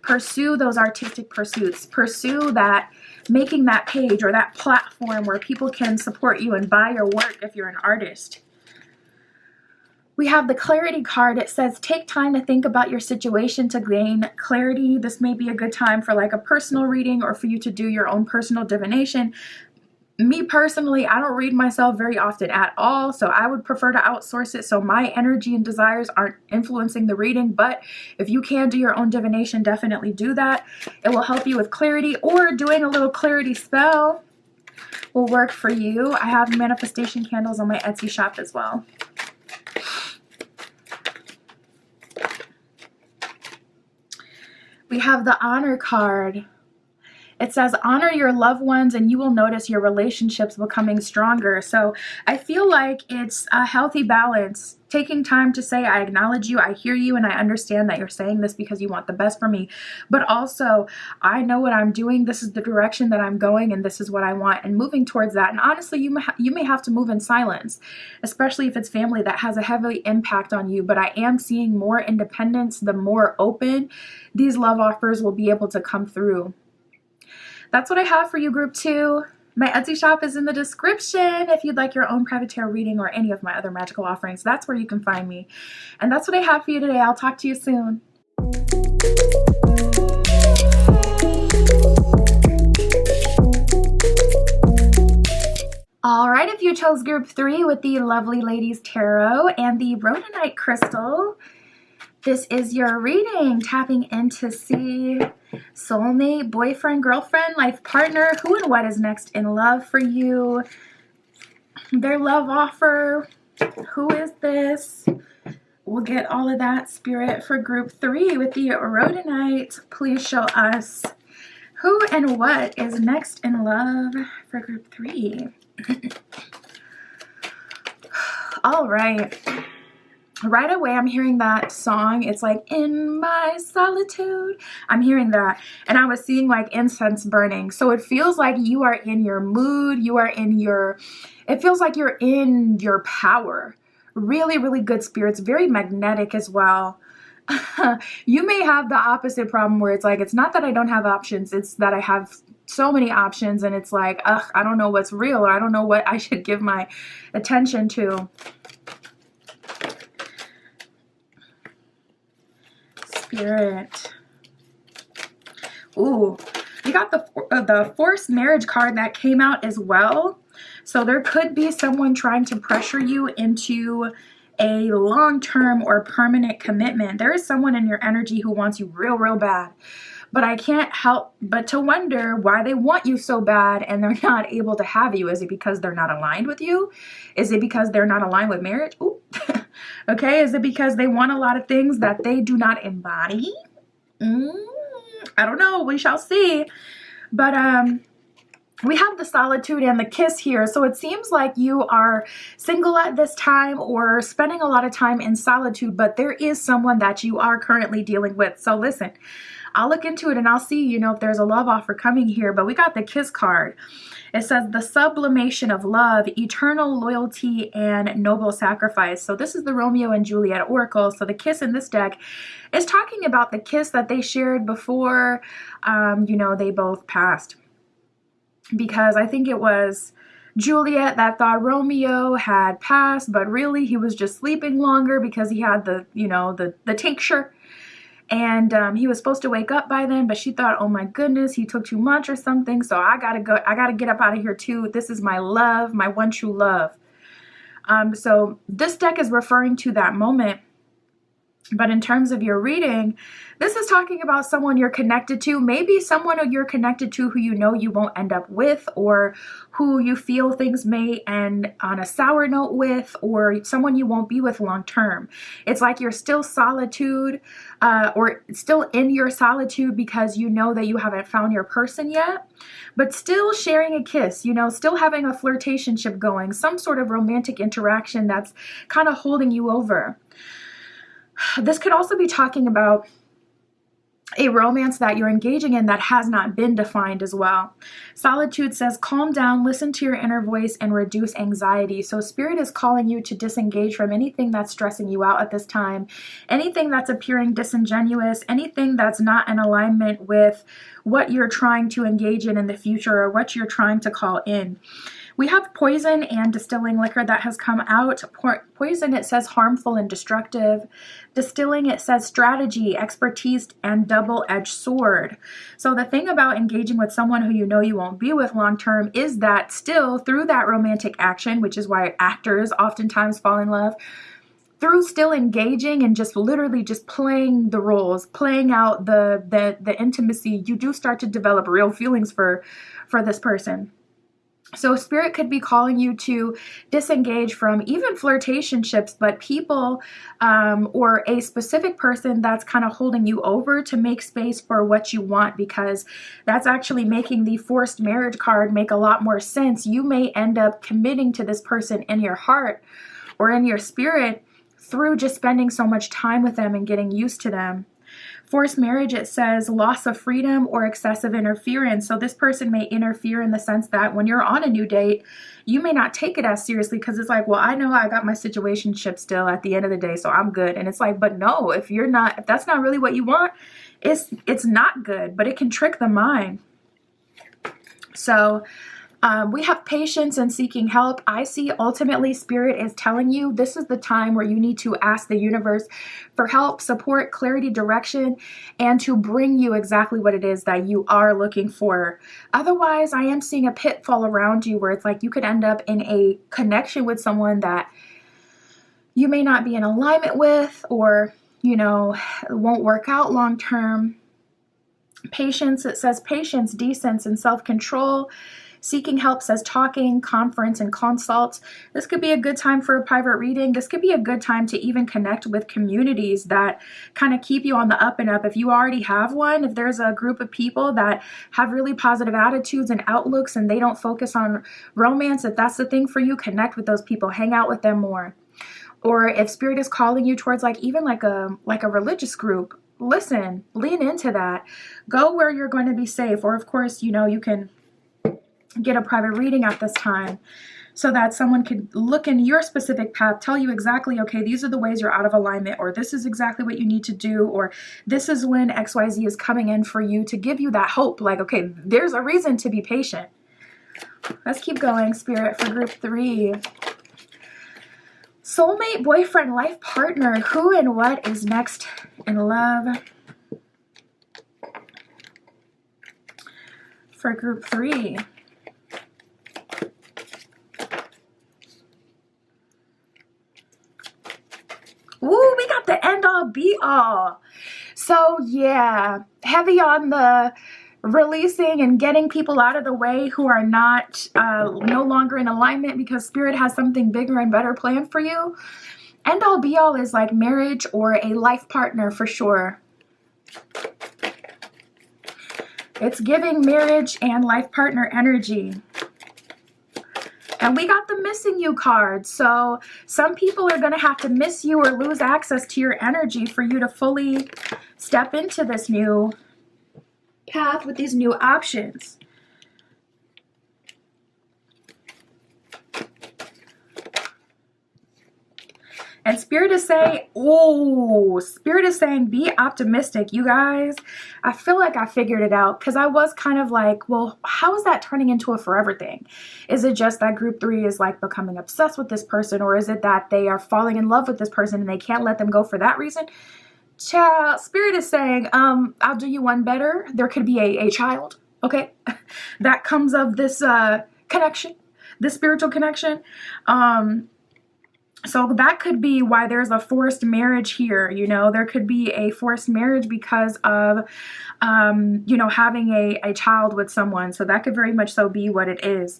Pursue those artistic pursuits. Pursue that, making that page or that platform where people can support you and buy your work if you're an artist. We have the Clarity card. It says, take time to think about your situation to gain clarity. This may be a good time for like a personal reading or for you to do your own personal divination. Me personally, I don't read myself very often at all, so I would prefer to outsource it so my energy and desires aren't influencing the reading. But if you can do your own divination, definitely do that. It will help you with clarity, or doing a little clarity spell will work for you. I have manifestation candles on my Etsy shop as well. We have the Honor card. It says, honor your loved ones and you will notice your relationships becoming stronger. So I feel like it's a healthy balance. Taking time to say, I acknowledge you, I hear you, and I understand that you're saying this because you want the best for me. But also, I know what I'm doing. This is the direction that I'm going, and this is what I want, and moving towards that. And honestly, you may have to move in silence, especially if it's family that has a heavy impact on you. But I am seeing more independence. The more open these love offers will be able to come through. That's what I have for you, group 2. My Etsy shop is in the description if you'd like your own private tarot reading or any of my other magical offerings. That's where you can find me. And that's what I have for you today. I'll talk to you soon. All right, if you chose group 3 with the Lovely Ladies Tarot and the Rhodonite Crystal, this is your reading, tapping in to see soulmate, boyfriend, girlfriend, life partner, who and what is next in love for you, their love offer, who is this? We'll get all of that, Spirit, for group 3 with the Rhodonite. Please show us Who and what is next in love for group 3? All right. Right away, I'm hearing that song. It's like, in my solitude. I'm hearing that. And I was seeing like incense burning. So it feels like you are in your mood. You are in your, it feels like you're in your power. Really, really good spirits. Very magnetic as well. You may have the opposite problem where it's like, it's not that I don't have options. It's that I have so many options and it's like, ugh, I don't know what's real, or I don't know what I should give my attention to. Spirit. Ooh, you got the forced marriage card that came out as well. So there could be someone trying to pressure you into a long-term or permanent commitment. There is someone in your energy who wants you real, real bad. But I can't help but to wonder why they want you so bad and they're not able to have you. Is it because they're not aligned with you? Is it because they're not aligned with marriage? Ooh. Okay, is it because they want a lot of things that they do not embody? I don't know. We shall see. But we have the solitude and the kiss here. So it seems like you are single at this time or spending a lot of time in solitude, but there is someone that you are currently dealing with. So listen, I'll look into it and I'll see, you know, if there's a love offer coming here. But we got the kiss card. It says the sublimation of love, eternal loyalty, and noble sacrifice. So this is the Romeo and Juliet oracle. So the kiss in this deck is talking about the kiss that they shared before, you know, they both passed. Because I think it was Juliet that thought Romeo had passed, but really he was just sleeping longer because he had the, you know, the tincture. And he was supposed to wake up by then, but she thought, oh my goodness, he took too much or something. So I gotta go. I gotta get up out of here too. This is my love, my one true love. So this deck is referring to that moment. But in terms of your reading, this is talking about someone you're connected to, maybe someone who you're connected to who you know you won't end up with, or who you feel things may end on a sour note with, or someone you won't be with long term. It's like you're still solitude, or still in your solitude because you know that you haven't found your person yet, but still sharing a kiss, you know, still having a flirtationship going, some sort of romantic interaction that's kind of holding you over. This could also be talking about a romance that you're engaging in that has not been defined as well. Solitude says, calm down, listen to your inner voice, and reduce anxiety. So Spirit is calling you to disengage from anything that's stressing you out at this time, anything that's appearing disingenuous, anything that's not in alignment with what you're trying to engage in the future or what you're trying to call in. We have poison and distilling liquor that has come out. Poison, it says harmful and destructive. Distilling, it says strategy, expertise, and double-edged sword. So the thing about engaging with someone who you know you won't be with long-term is that still through that romantic action, which is why actors oftentimes fall in love, through still engaging and just literally just playing the roles, playing out the intimacy, you do start to develop real feelings for this person. So Spirit could be calling you to disengage from even flirtationships, but people or a specific person that's kind of holding you over to make space for what you want, because that's actually making the forced marriage card make a lot more sense. You may end up committing to this person in your heart or in your spirit through just spending so much time with them and getting used to them. Forced marriage, it says loss of freedom or excessive interference. So this person may interfere in the sense that when you're on a new date, you may not take it as seriously because it's like, well, I know I got my situationship still at the end of the day, so I'm good. And it's like, but no, if that's not really what you want, it's not good, but it can trick the mind. So we have patience and seeking help. I see ultimately Spirit is telling you this is the time where you need to ask the universe for help, support, clarity, direction, and to bring you exactly what it is that you are looking for. Otherwise, I am seeing a pitfall around you where it's like you could end up in a connection with someone that you may not be in alignment with, or, you know, won't work out long term. Patience, it says patience, decence, and self-control. seeking help says talking, conference, and consults. This could be a good time for a private reading. This could be a good time to even connect with communities that kind of keep you on the up and up. If you already have one, if there's a group of people that have really positive attitudes and outlooks and they don't focus on romance, if that's the thing for you, connect with those people, hang out with them more. Or if Spirit is calling you towards like even like a religious group, listen, lean into that. Go where you're going to be safe. Or of course, you know, you can get a private reading at this time so that someone could look in your specific path, tell you exactly, okay, these are the ways you're out of alignment, or this is exactly what you need to do, or this is when XYZ is coming in for you, to give you that hope. Like, okay, there's a reason to be patient. Let's keep going, Spirit, for group 3. Soulmate, boyfriend, life partner. Who and what is next in love for group 3? Ooh, we got the end all be all. So yeah, heavy on the releasing and getting people out of the way who are not no longer in alignment, because Spirit has something bigger and better planned for you. End all be all is like marriage or a life partner for sure. It's giving marriage and life partner energy. And we got the missing you card. So some people are going to have to miss you or lose access to your energy for you to fully step into this new path with these new options. And Spirit is saying, oh, Spirit is saying, be optimistic, you guys. I feel like I figured it out, because I was kind of like, well, how is that turning into a forever thing? Is it just that group 3 is like becoming obsessed with this person, or is it that they are falling in love with this person and they can't let them go for that reason? Child, Spirit is saying, I'll do you one better. There could be a child, okay, that comes of this connection, this spiritual connection. So that could be why there's a forced marriage here. You know, there could be a forced marriage because of, you know, having a child with someone. So that could very much so be what it is.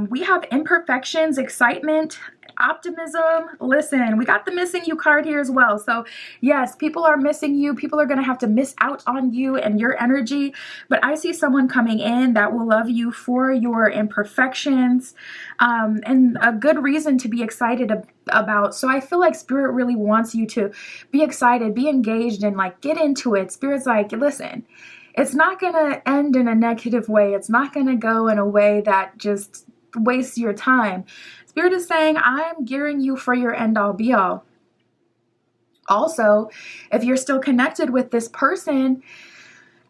We have imperfections, excitement, optimism. Listen, we got the missing you card here as well. So yes, people are missing you. People are going to have to miss out on you and your energy. But I see someone coming in that will love you for your imperfections, and a good reason to be excited about. So I feel like Spirit really wants you to be excited, be engaged, and like get into it. Spirit's like, listen, it's not going to end in a negative way. It's not going to go in a way that just wastes your time. Spirit is saying, I'm gearing you for your end all be all. Also, if you're still connected with this person,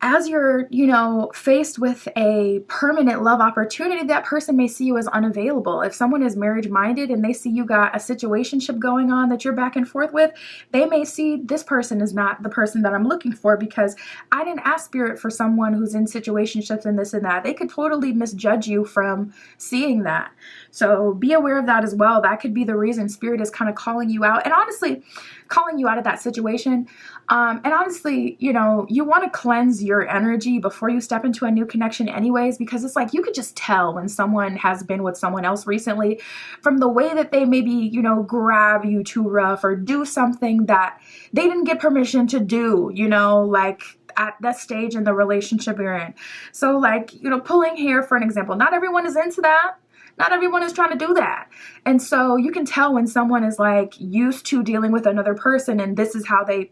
as you're, you know, faced with a permanent love opportunity, that person may see you as unavailable. If someone is marriage-minded and they see you got a situationship going on that you're back and forth with, they may see this person is not the person that I'm looking for, because I didn't ask Spirit for someone who's in situationships and this and that. They could totally misjudge you from seeing that. So be aware of that as well. That could be the reason Spirit is kind of calling you out, and honestly, calling you out of that situation. And honestly, you know, you want to cleanse your energy before you step into a new connection anyways, because it's like you could just tell when someone has been with someone else recently from the way that they maybe, you know, grab you too rough or do something that they didn't get permission to do, you know, like at that stage in the relationship you're in. So like, you know, pulling hair, for an example, not everyone is into that. Not everyone is trying to do that. And so you can tell when someone is like used to dealing with another person and this is how they,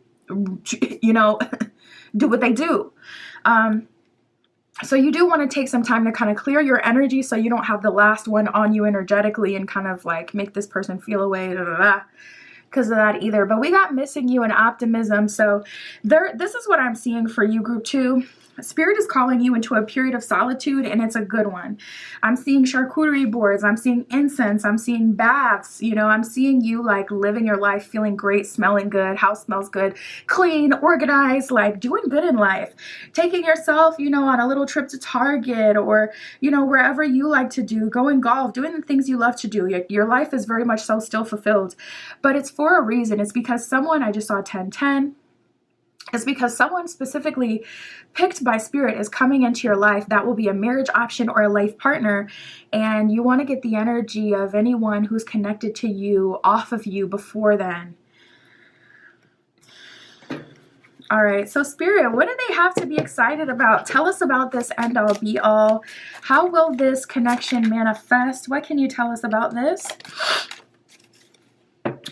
you know, do what they do. So you do want to take some time to kind of clear your energy so you don't have the last one on you energetically and kind of like make this person feel away because of that either. But we got missing you and optimism. So this is what I'm seeing for you, group 2. Spirit is calling you into a period of solitude, and it's a good one. I'm seeing charcuterie boards. I'm seeing incense. I'm seeing baths. You know, I'm seeing you like living your life, feeling great, smelling good, house smells good, clean, organized, like doing good in life. Taking yourself, you know, on a little trip to Target or, you know, wherever you like to do, going golf, doing the things you love to do. Your life is very much so still fulfilled, but it's for a reason. It's because someone, I just saw 1010. is because someone specifically picked by Spirit is coming into your life that will be a marriage option or a life partner, and you want to get the energy of anyone who's connected to you off of you before then. All right, so Spirit, what do they have to be excited about? Tell us about this end all be all. How will this connection manifest? What can you tell us about this?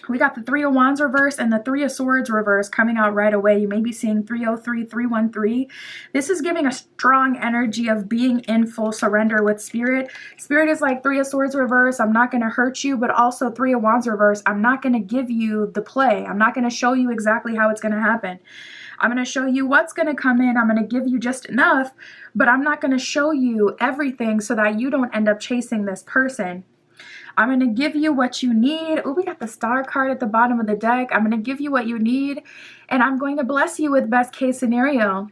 We got the Three of Wands reverse and the Three of Swords reverse coming out right away. You may be seeing 303, 313. This is giving a strong energy of being in full surrender with Spirit. Spirit is like Three of Swords reverse, I'm not going to hurt you, but also Three of Wands reverse, I'm not going to give you the play. I'm not going to show you exactly how it's going to happen. I'm going to show you what's going to come in. I'm going to give you just enough, but I'm not going to show you everything so that you don't end up chasing this person. I'm going to give you what you need. Oh, we got the Star card at the bottom of the deck. I'm going to give you what you need, and I'm going to bless you with best case scenario.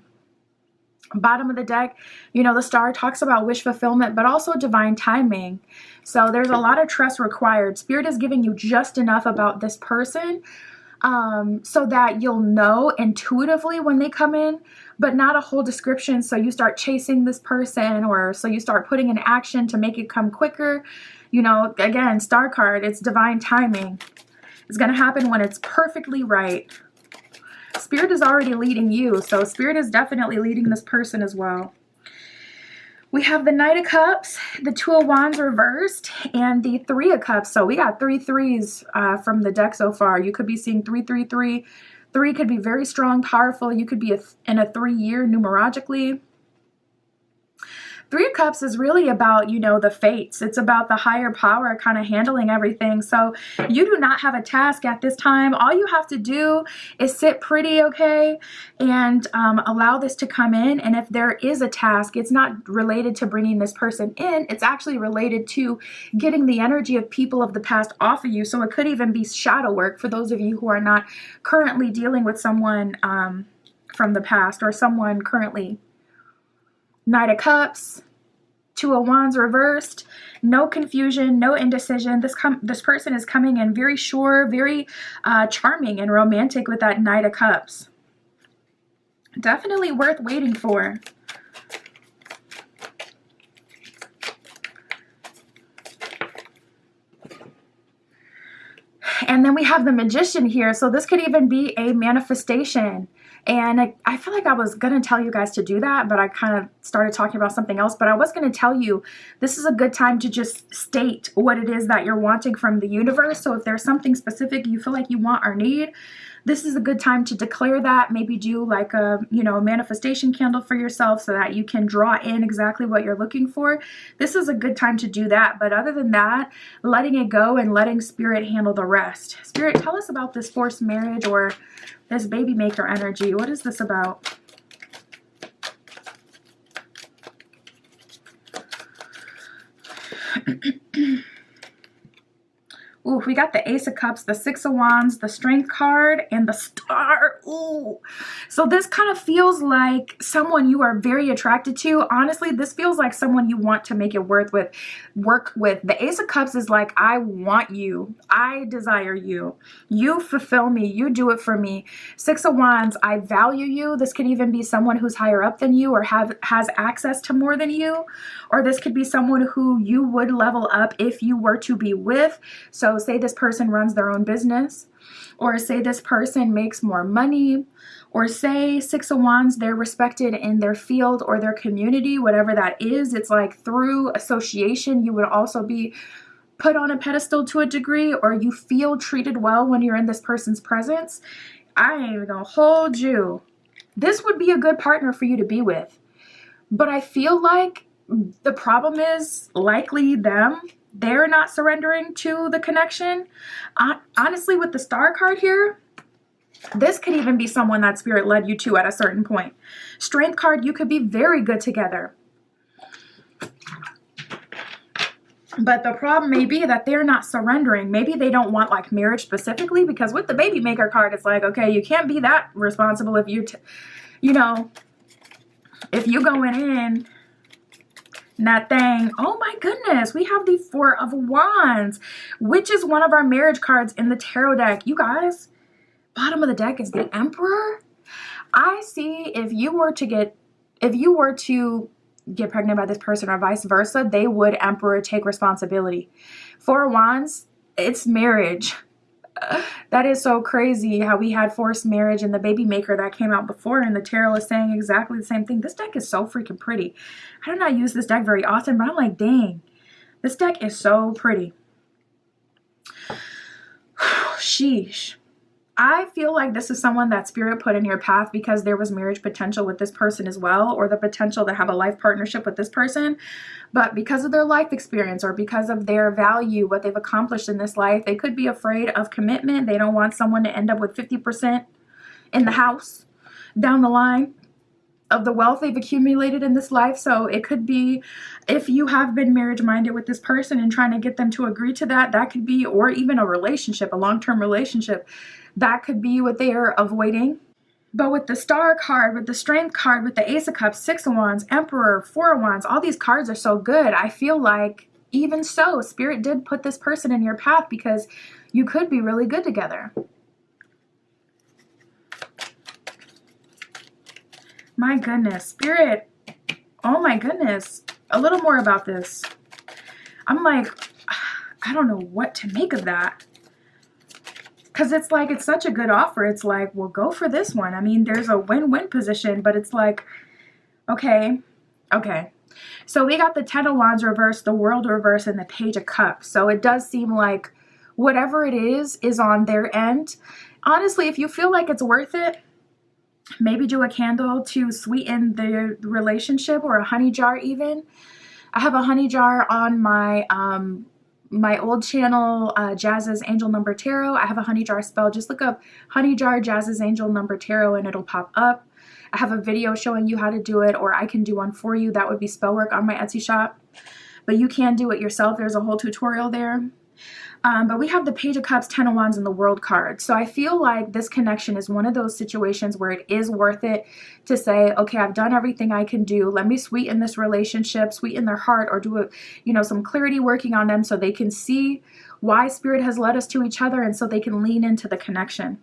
Bottom of the deck, you know, the Star talks about wish fulfillment, but also divine timing. So there's a lot of trust required. Spirit is giving you just enough about this person so that you'll know intuitively when they come in, but not a whole description. So you start chasing this person, or so you start putting in action to make it come quicker. You know, again, Star card, it's divine timing. It's going to happen when it's perfectly right. Spirit is already leading you, so Spirit is definitely leading this person as well. We have the Knight of Cups, the Two of Wands reversed, and the Three of Cups. So we got 3 threes from the deck so far. You could be seeing 333. 3 could be very strong, powerful. You could be in a 3-year numerologically. Three of Cups is really about, you know, the fates. It's about the higher power kind of handling everything. So you do not have a task at this time. All you have to do is sit pretty, okay, and allow this to come in. And if there is a task, it's not related to bringing this person in. It's actually related to getting the energy of people of the past off of you. So it could even be shadow work for those of you who are not currently dealing with someone from the past or someone currently. Knight of Cups, Two of Wands reversed, no confusion, no indecision. This person is coming in very sure, very charming and romantic with that Knight of Cups. Definitely worth waiting for. And then we have the Magician here. So this could even be a manifestation. And I feel like I was going to tell you guys to do that, but I kind of started talking about something else. But I was going to tell you, this is a good time to just state what it is that you're wanting from the universe. So if there's something specific you feel like you want or need, this is a good time to declare that. Maybe do like a, you know, a manifestation candle for yourself so that you can draw in exactly what you're looking for. This is a good time to do that. But other than that, letting it go and letting Spirit handle the rest. Spirit, tell us about this forced marriage or this baby maker energy. What is this about? Ooh, we got the Ace of Cups, the Six of Wands, the Strength card, and the Star. Ooh. So this kind of feels like someone you are very attracted to. Honestly, this feels like someone you want to make it work with. The Ace of Cups is like, I want you. I desire you. You fulfill me. You do it for me. Six of Wands, I value you. This could even be someone who's higher up than you or has access to more than you. Or this could be someone who you would level up if you were to be with. So say this person runs their own business, or say this person makes more money, or say Six of Wands, they're respected in their field or their community, whatever that is. It's like through association, you would also be put on a pedestal to a degree, or you feel treated well when you're in this person's presence. I ain't even gonna hold you. This would be a good partner for you to be with. But I feel like the problem is likely them. They're not surrendering to the connection. Honestly, with the Star card here, this could even be someone that Spirit led you to at a certain point. Strength card, you could be very good together. But the problem may be that they're not surrendering. Maybe they don't want like marriage specifically, because with the baby maker card, it's like, okay, you can't be that responsible if you know, if you going in that thing. Oh my goodness, we have the Four of Wands, which is one of our marriage cards in the tarot deck. You guys, bottom of the deck is the Emperor. I see if you were to get pregnant by this person or vice versa, they would Emperor take responsibility. Four of Wands, it's marriage. That is so crazy how we had forced marriage and the baby maker that came out before, and the tarot is saying exactly the same thing. This deck is so freaking pretty. I do not use this deck very often, but I'm like, dang, this deck is so pretty. Sheesh. I feel like this is someone that Spirit put in your path because there was marriage potential with this person as well, or the potential to have a life partnership with this person. But because of their life experience or because of their value, what they've accomplished in this life, they could be afraid of commitment. They don't want someone to end up with 50% in the house down the line of the wealth they've accumulated in this life. So it could be, if you have been marriage minded with this person and trying to get them to agree to that, that could be, or even a relationship, a long-term relationship, that could be what they are avoiding. But with the Star card, with the Strength card, with the Ace of Cups, Six of Wands, Emperor, Four of Wands, all these cards are so good. I feel like even so, Spirit did put this person in your path because you could be really good together. My goodness, Spirit. Oh my goodness. A little more about this. I'm like, I don't know what to make of that. Because it's like, it's such a good offer. It's like, well, go for this one. I mean, there's a win-win position, but it's like, okay. So we got the Ten of Wands reversed, the World reversed, and the Page of Cups. So it does seem like whatever it is on their end. Honestly, if you feel like it's worth it, maybe do a candle to sweeten the relationship, or a honey jar even. I have a honey jar on my my old channel, Jazz's Angel Number Tarot. I have a honey jar spell. Just look up honey jar Jazz's Angel Number Tarot and it'll pop up. I have a video showing you how to do it, or I can do one for you. That would be spell work on my Etsy shop. But you can do it yourself. There's a whole tutorial there. But we have the Page of Cups, Ten of Wands, and the World card. So I feel like this connection is one of those situations where it is worth it to say, okay, I've done everything I can do. Let me sweeten this relationship, sweeten their heart, or do some clarity working on them so they can see why Spirit has led us to each other, and so they can lean into the connection.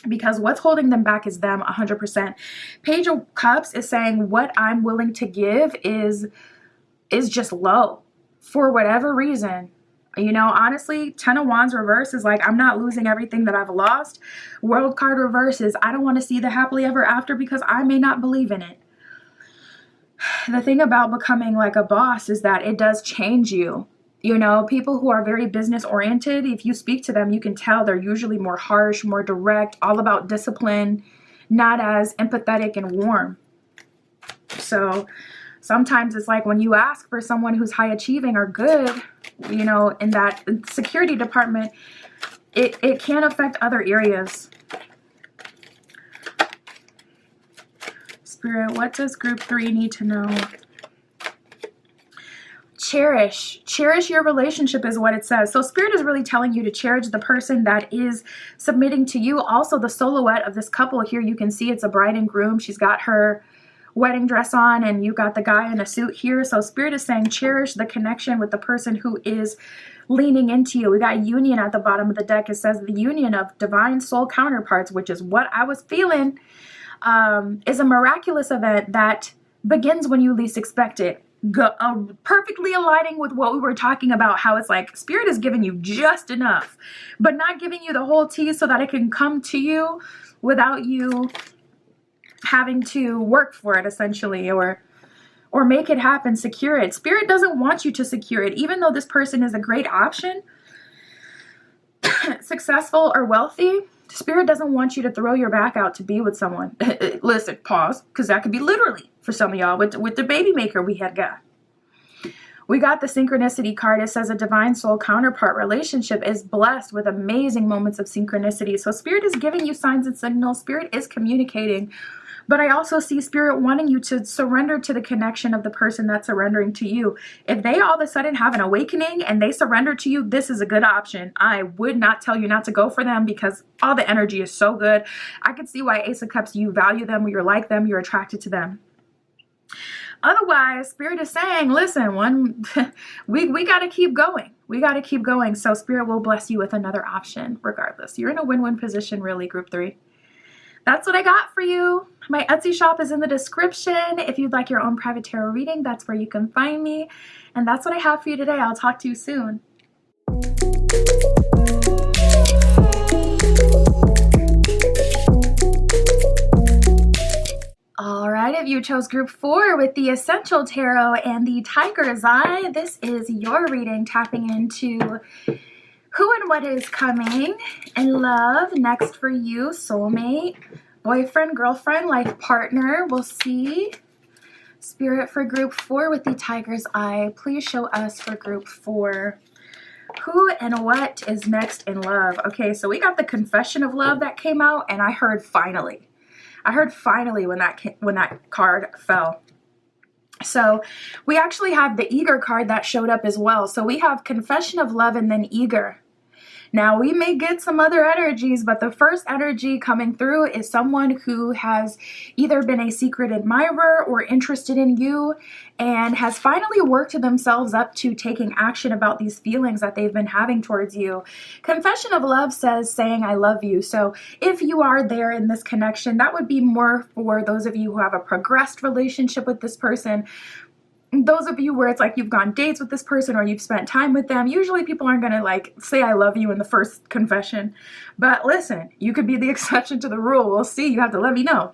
Because what's holding them back is them 100%. Page of Cups is saying what I'm willing to give is just low for whatever reason. You know, honestly, Ten of Wands reverse is like, I'm not losing everything that I've lost. World card reverse is, I don't want to see the happily ever after because I may not believe in it. The thing about becoming like a boss is that it does change you. You know, people who are very business oriented, if you speak to them, you can tell they're usually more harsh, more direct, all about discipline, not as empathetic and warm. So sometimes it's like when you ask for someone who's high achieving or good, you know, in that security department, it can affect other areas. Spirit, what does group 3 need to know? Cherish your relationship is what it says. So Spirit is really telling you to cherish the person that is submitting to you. Also, the silhouette of this couple here, you can see it's a bride and groom. She's got her wedding dress on and you got the guy in a suit here. So Spirit is saying cherish the connection with the person who is leaning into you. We got union at the bottom of the deck. It says the union of divine soul counterparts, which is what I was feeling, is a miraculous event that begins when you least expect it. Perfectly aligning with what we were talking about, how it's like Spirit is giving you just enough, but not giving you the whole tea so that it can come to you without you having to work for it, essentially, or make it happen, secure it. Spirit doesn't want you to secure it, even though this person is a great option, successful or wealthy. Spirit doesn't want you to throw your back out to be with someone. Listen, pause, because that could be literally for some of y'all with the baby maker we had got. We got the synchronicity card. It says a divine soul counterpart relationship is blessed with amazing moments of synchronicity. So Spirit is giving you signs and signals. Spirit is communicating. But I also see Spirit wanting you to surrender to the connection of the person that's surrendering to you. If they all of a sudden have an awakening and they surrender to you, this is a good option. I would not tell you not to go for them because all the energy is so good. I could see why Ace of Cups, you value them, you're like them, you're attracted to them. Otherwise, Spirit is saying, listen, we got to keep going. We got to keep going. So Spirit will bless you with another option regardless. You're in a win-win position, really, group 3. that's what I got for you. My Etsy shop is in the description. If you'd like your own private tarot reading, that's where you can find me. And that's what I have for you today. I'll talk to you soon. All right, if you chose group 4 with the Essential Tarot and the Tiger's Eye, this is your reading, tapping into who and what is coming in love next for you. Soulmate, boyfriend, girlfriend, life partner. We'll see. Spirit for group 4 with the Tiger's Eye. Please show us for group 4. Who and what is next in love? Okay, so we got the Confession of Love that came out, and I heard finally. I heard finally when that card fell. So we actually have the Eager card that showed up as well. So we have Confession of Love and then Eager. Now we may get some other energies, but the first energy coming through is someone who has either been a secret admirer or interested in you and has finally worked themselves up to taking action about these feelings that they've been having towards you. Confession of Love says saying I love you. So if you are there in this connection, that would be more for those of you who have a progressed relationship with this person. Those of you where it's like you've gone dates with this person or you've spent time with them, usually people aren't going to like say I love you in the first confession. But listen, you could be the exception to the rule. We'll see. You have to let me know.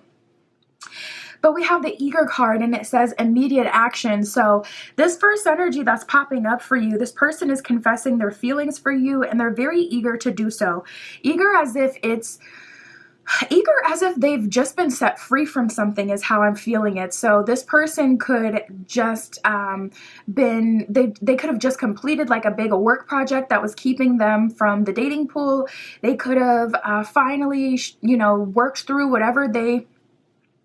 But we have the Eager card and it says immediate action. So this first energy that's popping up for you, this person is confessing their feelings for you and they're very eager to do so. Eager as if they've just been set free from something is how I'm feeling it. So this person could just they could have just completed like a big work project that was keeping them from the dating pool. They could have finally, worked through whatever they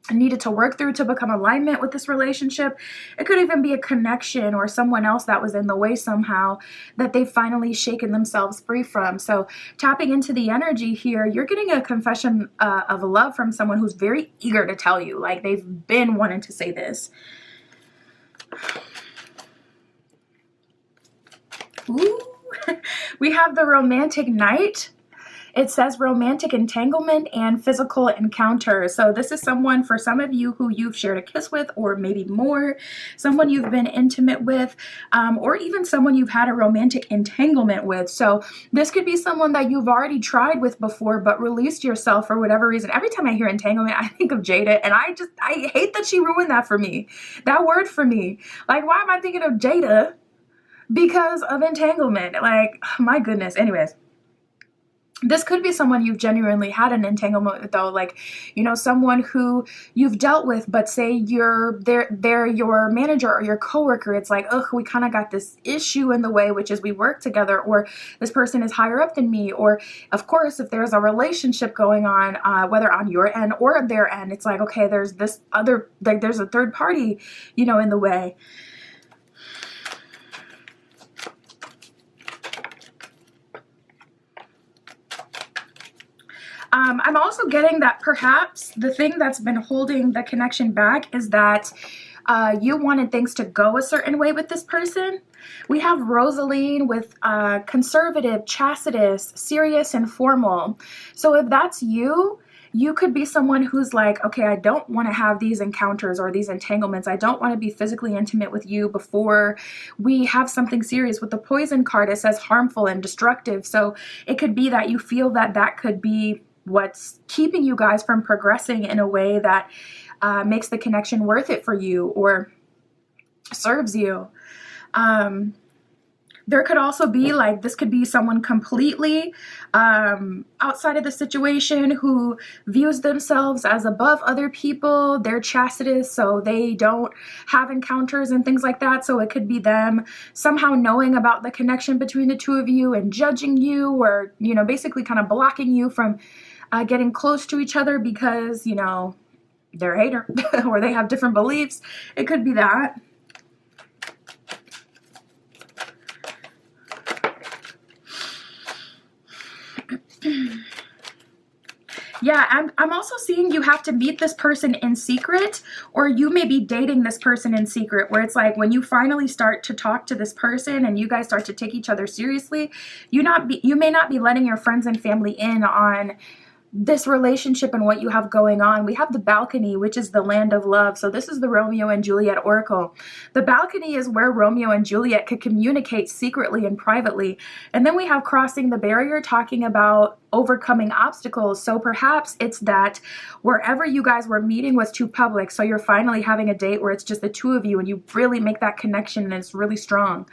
needed to work through to become alignment with this relationship. It could even be a connection or someone else that was in the way somehow that they've finally shaken themselves free from. So tapping into the energy here, you're getting a confession of love from someone who's very eager to tell you, like they've been wanting to say this. Ooh. We have the Romantic Knight. It says romantic entanglement and physical encounter. So this is someone, for some of you, who you've shared a kiss with or maybe more, someone you've been intimate with, or even someone you've had a romantic entanglement with. So this could be someone that you've already tried with before but released yourself for whatever reason. Every time I hear entanglement, I think of Jada, and I hate that she ruined that for me. That word for me. Like, why am I thinking of Jada? Because of entanglement. Like, my goodness. Anyways. This could be someone you've genuinely had an entanglement with, though, like, someone who you've dealt with, but say they're your manager or your coworker. It's like, ugh, we kind of got this issue in the way, which is we work together, or this person is higher up than me. Or, of course, if there's a relationship going on, whether on your end or their end, it's like, okay, there's this other, like, there's a third party, in the way. I'm also getting that perhaps the thing that's been holding the connection back is that you wanted things to go a certain way with this person. We have Rosaline with conservative, chastitous, serious, and formal. So if that's you, you could be someone who's like, okay, I don't want to have these encounters or these entanglements. I don't want to be physically intimate with you before we have something serious. With the Poison card, it says harmful and destructive. So it could be that you feel that that could be what's keeping you guys from progressing in a way that makes the connection worth it for you or serves you. There could also be like, this could be someone completely outside of the situation who views themselves as above other people. They're chastitous, so they don't have encounters and things like that. So it could be them somehow knowing about the connection between the two of you and judging you, or, basically kind of blocking you from getting close to each other because, they're a hater or they have different beliefs. It could be that. Yeah, I'm also seeing you have to meet this person in secret, or you may be dating this person in secret, where it's like when you finally start to talk to this person and you guys start to take each other seriously, you may not be letting your friends and family in on this relationship and what you have going on. We have the balcony, which is the land of love. So this is the Romeo and Juliet oracle. The balcony is where Romeo and Juliet could communicate secretly and privately. And then we have crossing the barrier, talking about overcoming obstacles. So perhaps it's that wherever you guys were meeting was too public. So you're finally having a date where it's just the two of you and you really make that connection and it's really strong.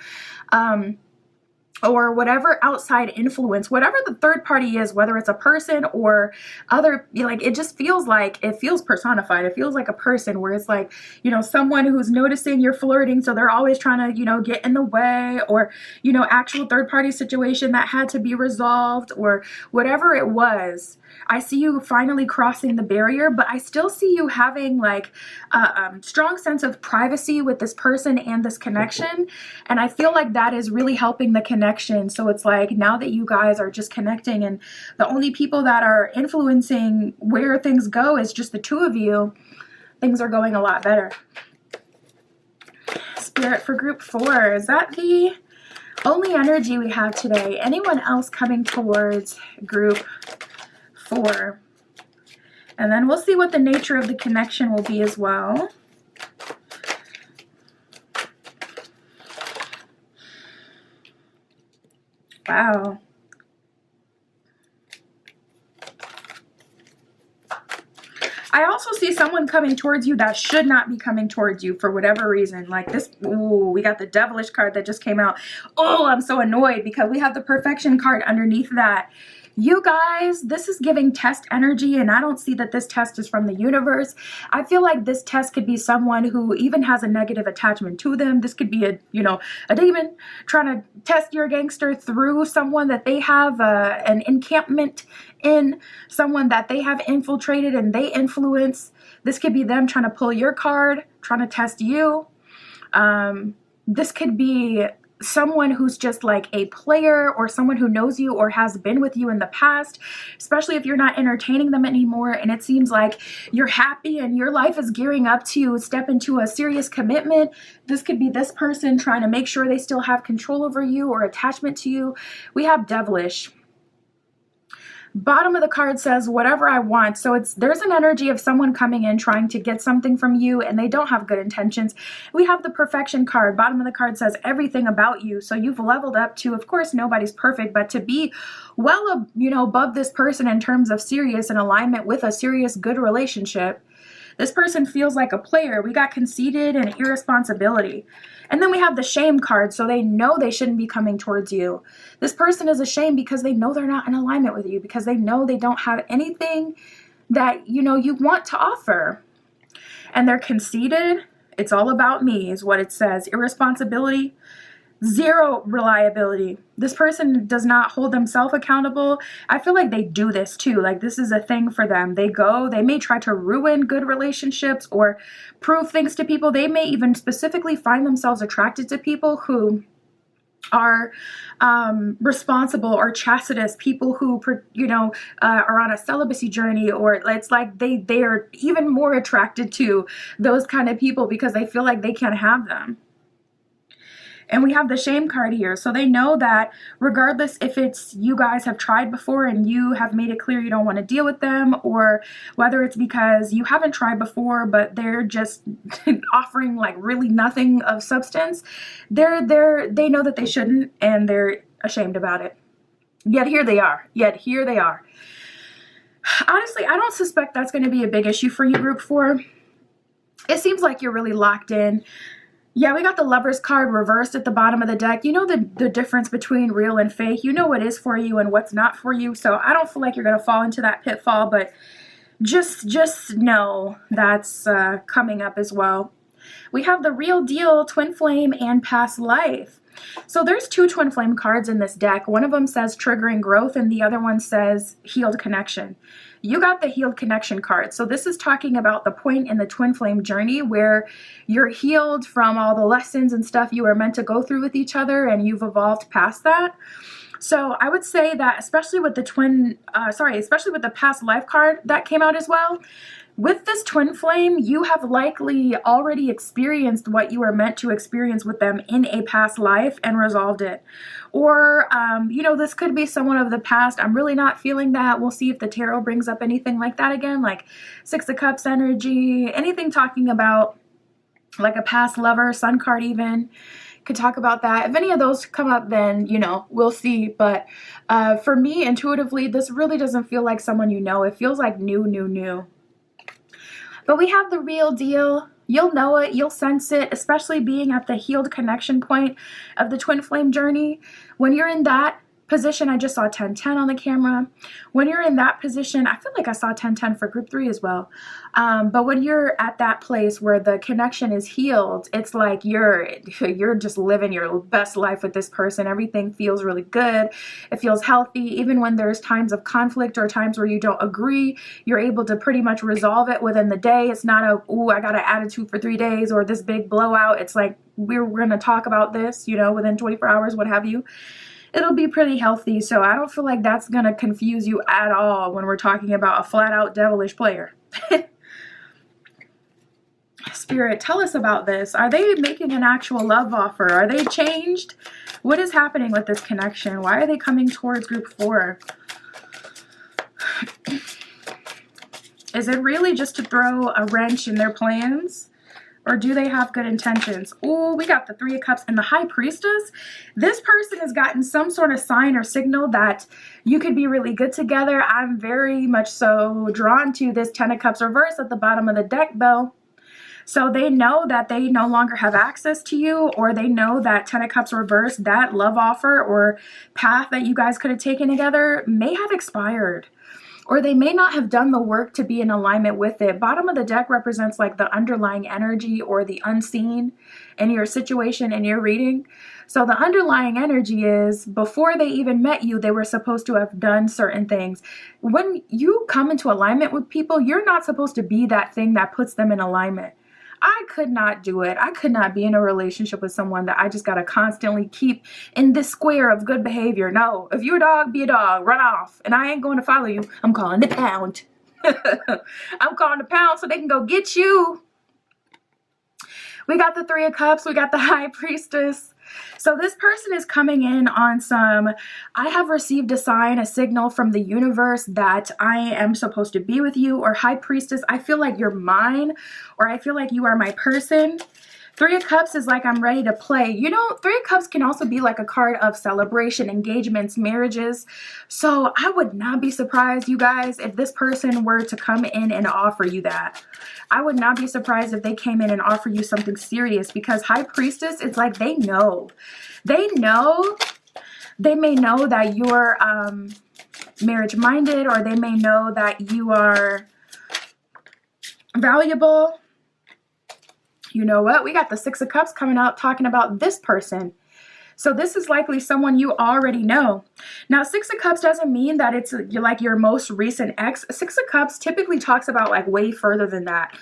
Or whatever outside influence, whatever the third party is, whether it's a person or other, like, it just feels like, it feels personified. It feels like a person where it's like, you know, someone who's noticing you're flirting. So they're always trying to, you know, get in the way, or, you know, actual third party situation that had to be resolved, or whatever it was. I see you finally crossing the barrier, but I still see you having like a strong sense of privacy with this person and this connection. And I feel like that is really helping the connection. So it's like, now that you guys are just connecting and the only people that are influencing where things go is just the two of you, things are going a lot better. Spirit for group 4, is that the only energy we have today? Anyone else coming towards group 4? And then we'll see what the nature of the connection will be as well. Wow. I also see someone coming towards you that should not be coming towards you for whatever reason. Like this, ooh, we got the devilish card that just came out. Oh, I'm so annoyed because we have the perfection card underneath that. You guys, this is giving test energy, and I don't see that this test is from the universe. I feel like this test could be someone who even has a negative attachment to them. This could be a, you know, a demon trying to test your gangster through someone that they have an encampment in, someone that they have infiltrated and they influence. This could be them trying to pull your card, trying to test you. This could be someone who's just like a player, or someone who knows you or has been with you in the past, especially if you're not entertaining them anymore and it seems like you're happy and your life is gearing up to step into a serious commitment. This could be this person trying to make sure they still have control over you or attachment to you. We have devilish. Bottom of the card says whatever I want. So there's an energy of someone coming in trying to get something from you and they don't have good intentions. We have the perfection card. Bottom of the card says everything about you. So you've leveled up to, of course, nobody's perfect, but to be well, you know, above this person in terms of serious and alignment with a serious, good relationship. This person feels like a player. We got conceited and irresponsibility. And then we have the shame card, so they know they shouldn't be coming towards you. This person is ashamed because they know they're not in alignment with you, because they know they don't have anything that, you know, you want to offer. And they're conceited. It's all about me is what it says. Irresponsibility. Zero reliability. This person does not hold themselves accountable. I feel like they do this too. Like this is a thing for them. They may try to ruin good relationships or prove things to people. They may even specifically find themselves attracted to people who are responsible or chastitous, people who, you know, are on a celibacy journey, or it's like they are even more attracted to those kind of people because they feel like they can't have them. And we have the shame card here. So they know that regardless if it's you guys have tried before and you have made it clear you don't want to deal with them, or whether it's because you haven't tried before but they're just offering like really nothing of substance, they know that they shouldn't and they're ashamed about it. Yet here they are. Honestly, I don't suspect that's going to be a big issue for you, group 4. It seems like you're really locked in. Yeah, we got the Lover's card reversed at the bottom of the deck. You know the difference between real and fake. You know what is for you and what's not for you. So I don't feel like you're going to fall into that pitfall, but just know that's coming up as well. We have the Real Deal, Twin Flame, and Past Life. So there's 2 Twin Flame cards in this deck. One of them says Triggering Growth and the other one says Healed Connection. You got the Healed Connection card. So this is talking about the point in the twin flame journey where you're healed from all the lessons and stuff you were meant to go through with each other and you've evolved past that. So I would say that especially with the especially with the Past Life card that came out as well, With this twin flame, you have likely already experienced what you were meant to experience with them in a past life and resolved it. Or, you know, this could be someone of the past. I'm really not feeling that. We'll see if the tarot brings up anything like that again, like Six of Cups energy, anything talking about like a past lover, Sun card even. Could talk about that. If any of those come up, then, you know, we'll see. But for me, intuitively, this really doesn't feel like someone you know. It feels like new. But we have the real deal. You'll know it. You'll sense it, especially being at the healed connection point of the twin flame journey. When you're in that position, I just saw 1010 on the camera. When you're in that position, I feel like I saw 1010 for group 3 as well. But when you're at that place where the connection is healed, it's like you're just living your best life with this person. Everything feels really good. It feels healthy. Even when there's times of conflict or times where you don't agree, you're able to pretty much resolve it within the day. It's not a, ooh, I got an attitude for 3 days or this big blowout. It's like, we're going to talk about this, you know, within 24 hours, what have you. It'll be pretty healthy. So I don't feel like that's going to confuse you at all when we're talking about a flat out devilish player. Spirit, tell us about this. Are they making an actual love offer? Are they changed? What is happening with this connection? Why are they coming towards group 4? Is it really just to throw a wrench in their plans? Or do they have good intentions? Oh, we got the 3 of Cups and the High Priestess. This person has gotten some sort of sign or signal that you could be really good together. I'm very much so drawn to this 10 of Cups reverse at the bottom of the deck, though. So they know that they no longer have access to you, or they know that 10 of Cups reverse, that love offer or path that you guys could have taken together may have expired. Or they may not have done the work to be in alignment with it. Bottom of the deck represents like the underlying energy or the unseen in your situation and your reading. So the underlying energy is before they even met you, they were supposed to have done certain things. When you come into alignment with people, you're not supposed to be that thing that puts them in alignment. I could not do it. I could not be in a relationship with someone that I just got to constantly keep in this square of good behavior. No, if you're a dog, be a dog. Run off. And I ain't going to follow you. I'm calling the pound. I'm calling the pound so they can go get you. We got the 3 of Cups. We got the High Priestess. So this person is coming in on some, I have received a sign, a signal from the universe that I am supposed to be with you, or High Priestess, I feel like you're mine, or I feel like you are my person. 3 of Cups is like I'm ready to play. You know, 3 of Cups can also be like a card of celebration, engagements, marriages. So I would not be surprised, you guys, if this person were to come in and offer you that. I would not be surprised if they came in and offer you something serious, because High Priestess, it's like they know. They know. They may know that you're marriage-minded, or they may know that you are valuable. You know what? We got the 6 of Cups coming out talking about this person. So this is likely someone you already know. Now, 6 of Cups doesn't mean that it's like your most recent ex. 6 of Cups typically talks about like way further than that.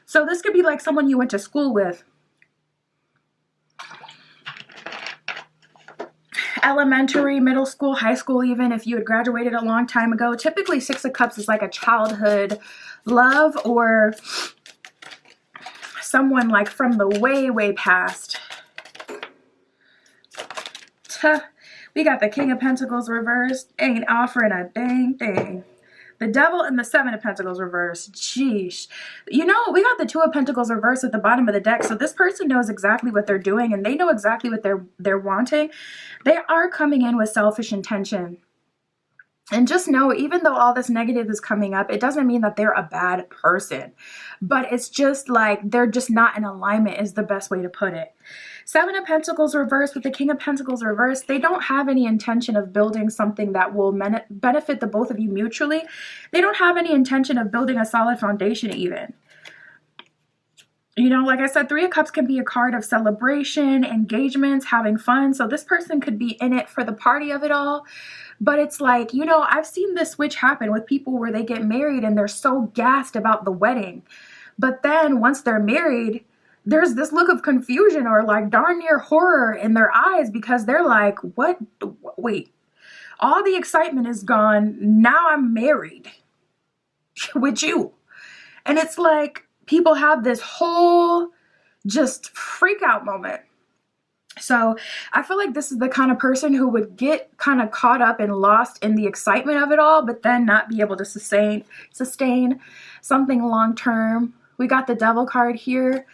So this could be like someone you went to school with. Elementary, middle school, high school, even if you had graduated a long time ago. Typically 6 of Cups is like a childhood love, or someone like from the way past. We got the King of Pentacles reversed. Ain't offering a dang thing. The Devil and the 7 of Pentacles reversed. Sheesh. You know, we got the 2 of Pentacles reversed at the bottom of the deck. So this person knows exactly what they're doing, and they know exactly what they're wanting. They are coming in with selfish intention. And just know, even though all this negative is coming up, it doesn't mean that they're a bad person. But it's just like they're just not in alignment is the best way to put it. 7 of Pentacles reversed with the King of Pentacles reversed. They don't have any intention of building something that will benefit the both of you mutually. They don't have any intention of building a solid foundation even. You know, like I said, 3 of Cups can be a card of celebration, engagements, having fun. So this person could be in it for the party of it all. But it's like, you know, I've seen this switch happen with people where they get married and they're so gassed about the wedding. But then once they're married, there's this look of confusion or like darn near horror in their eyes, because they're like, what? Wait, all the excitement is gone. Now I'm married with you. And it's like people have this whole just freak out moment. So I feel like this is the kind of person who would get kind of caught up and lost in the excitement of it all, but then not be able to sustain something long term. We got the Devil card here.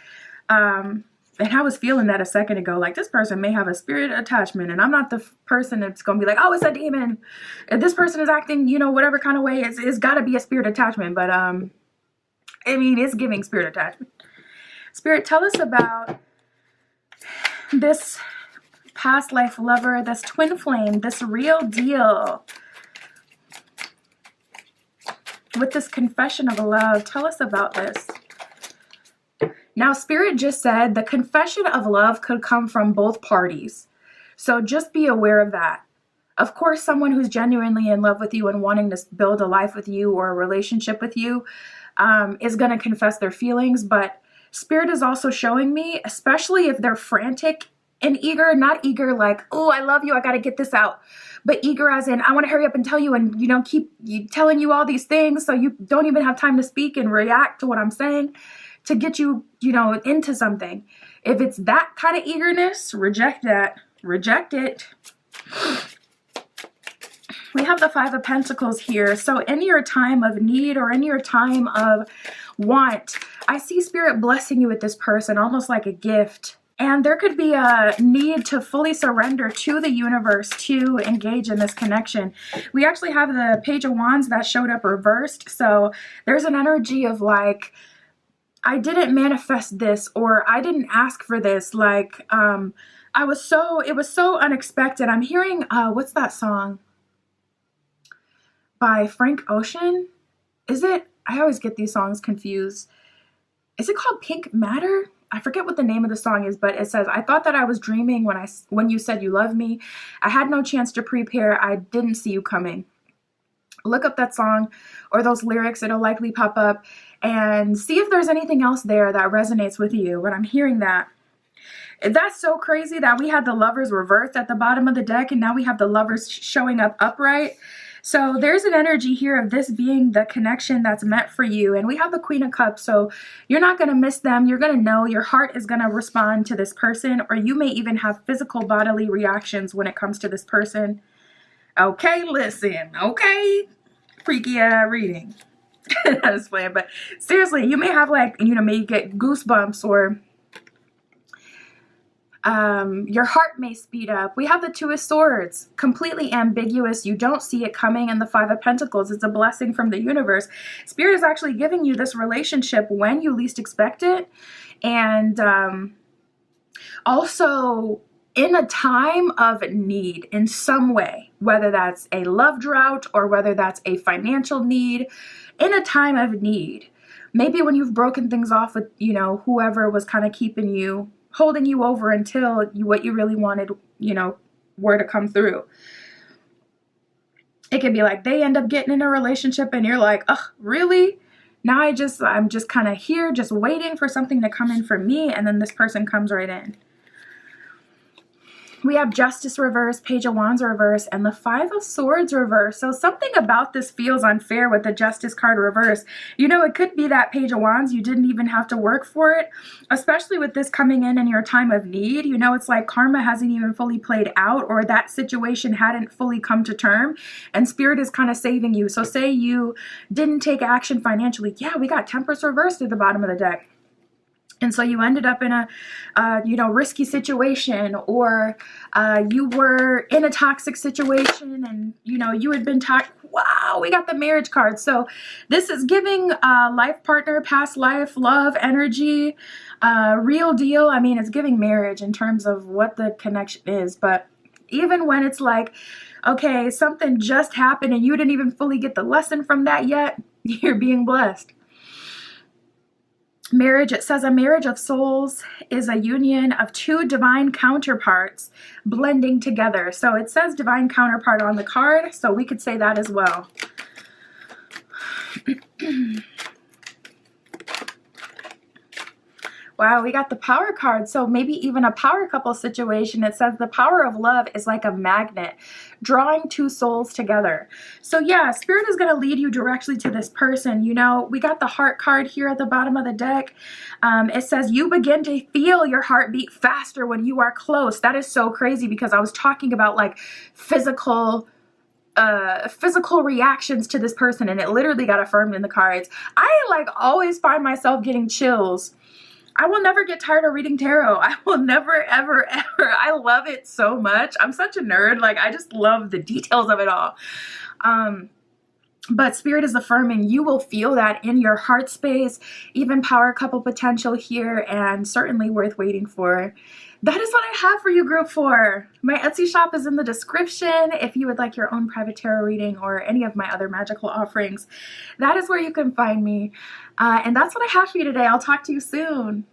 And I was feeling that a second ago, like this person may have a spirit attachment, and I'm not the person that's going to be like, oh, it's a demon. If this person is acting, you know, whatever kind of way, it's got to be a spirit attachment. But I mean, it's giving spirit attachment. Spirit, tell us about this past life lover, this twin flame, this real deal. With this confession of love, tell us about this. Now, Spirit just said the confession of love could come from both parties. So just be aware of that. Of course, someone who's genuinely in love with you and wanting to build a life with you or a relationship with you is going to confess their feelings. But Spirit is also showing me, especially if they're frantic and eager, not eager like, oh, I love you, I got to get this out. But eager as in, I want to hurry up and tell you and, you know, keep telling you all these things so you don't even have time to speak and react to what I'm saying to get you, you know, into something. If it's that kind of eagerness, reject that. Reject it. We have the Five of Pentacles here. So in your time of need or in your time of want, I see Spirit blessing you with this person, almost like a gift. And there could be a need to fully surrender to the universe to engage in this connection. We actually have the Page of Wands that showed up reversed. So there's an energy of like, I didn't manifest this, or I didn't ask for this. Like, it was so unexpected. I'm hearing, what's that song? By Frank Ocean? Is it? I always get these songs confused. Is it called Pink Matter? I forget what the name of the song is, but it says, I thought that I was dreaming when you said you love me. I had no chance to prepare. I didn't see you coming. Look up that song or those lyrics. It'll likely pop up and see if there's anything else there that resonates with you. But I'm hearing that. That's so crazy that we had the Lovers reversed at the bottom of the deck and now we have the Lovers showing up upright. So there's an energy here of this being the connection that's meant for you. And we have the Queen of Cups. So you're not going to miss them. You're going to know your heart is going to respond to this person, or you may even have physical bodily reactions when it comes to this person. Okay, listen. Okay. Freaky reading. I was playing, but seriously, you may have like, you know, maybe get goosebumps or your heart may speed up. We have the Two of Swords, completely ambiguous. You don't see it coming. And the Five of Pentacles is a blessing from the universe. Spirit is actually giving you this relationship when you least expect it. And also in a time of need in some way, whether that's a love drought or whether that's a financial need, in a time of need. Maybe when you've broken things off with, you know, whoever was kind of keeping you, holding you over until what you really wanted, you know, were to come through. It could be like they end up getting in a relationship and you're like, ugh, really? Now I'm just kind of here, just waiting for something to come in for me. And then this person comes right in. We have Justice reverse, Page of Wands reverse, and the Five of Swords reverse. So something about this feels unfair with the Justice card reverse. You know, it could be that Page of Wands, you didn't even have to work for it, especially with this coming in your time of need. You know, it's like karma hasn't even fully played out, or that situation hadn't fully come to term, and Spirit is kind of saving you. So say you didn't take action financially. Yeah, we got Temperance reversed at the bottom of the deck. And so you ended up in a, you know, risky situation, or you were in a toxic situation and, you know, you had been taught, wow, we got the Marriage card. So this is giving life partner, past life, love, energy, real deal. I mean, it's giving marriage in terms of what the connection is. But even when it's like, okay, something just happened and you didn't even fully get the lesson from that yet, you're being blessed. Marriage, it says a marriage of souls is a union of two divine counterparts blending together. So it says divine counterpart on the card, so we could say that as well. Wow, we got the power card. So maybe even a power couple situation. It says the power of love is like a magnet, drawing two souls together. So yeah, Spirit is going to lead you directly to this person. You know, we got the heart card here at the bottom of the deck. It says you begin to feel your heartbeat faster when you are close. That is so crazy because I was talking about like physical reactions to this person, and it literally got affirmed in the cards. I like always find myself getting chills. I will never get tired of reading tarot. I will never, ever, ever. I love it so much. I'm such a nerd. Like, I just love the details of it all. But Spirit is affirming you will feel that in your heart space, even power couple potential here, and certainly worth waiting for. That is what I have for you, Group 4. My Etsy shop is in the description if you would like your own private tarot reading or any of my other magical offerings. That is where you can find me. And that's what I have for you today. I'll talk to you soon.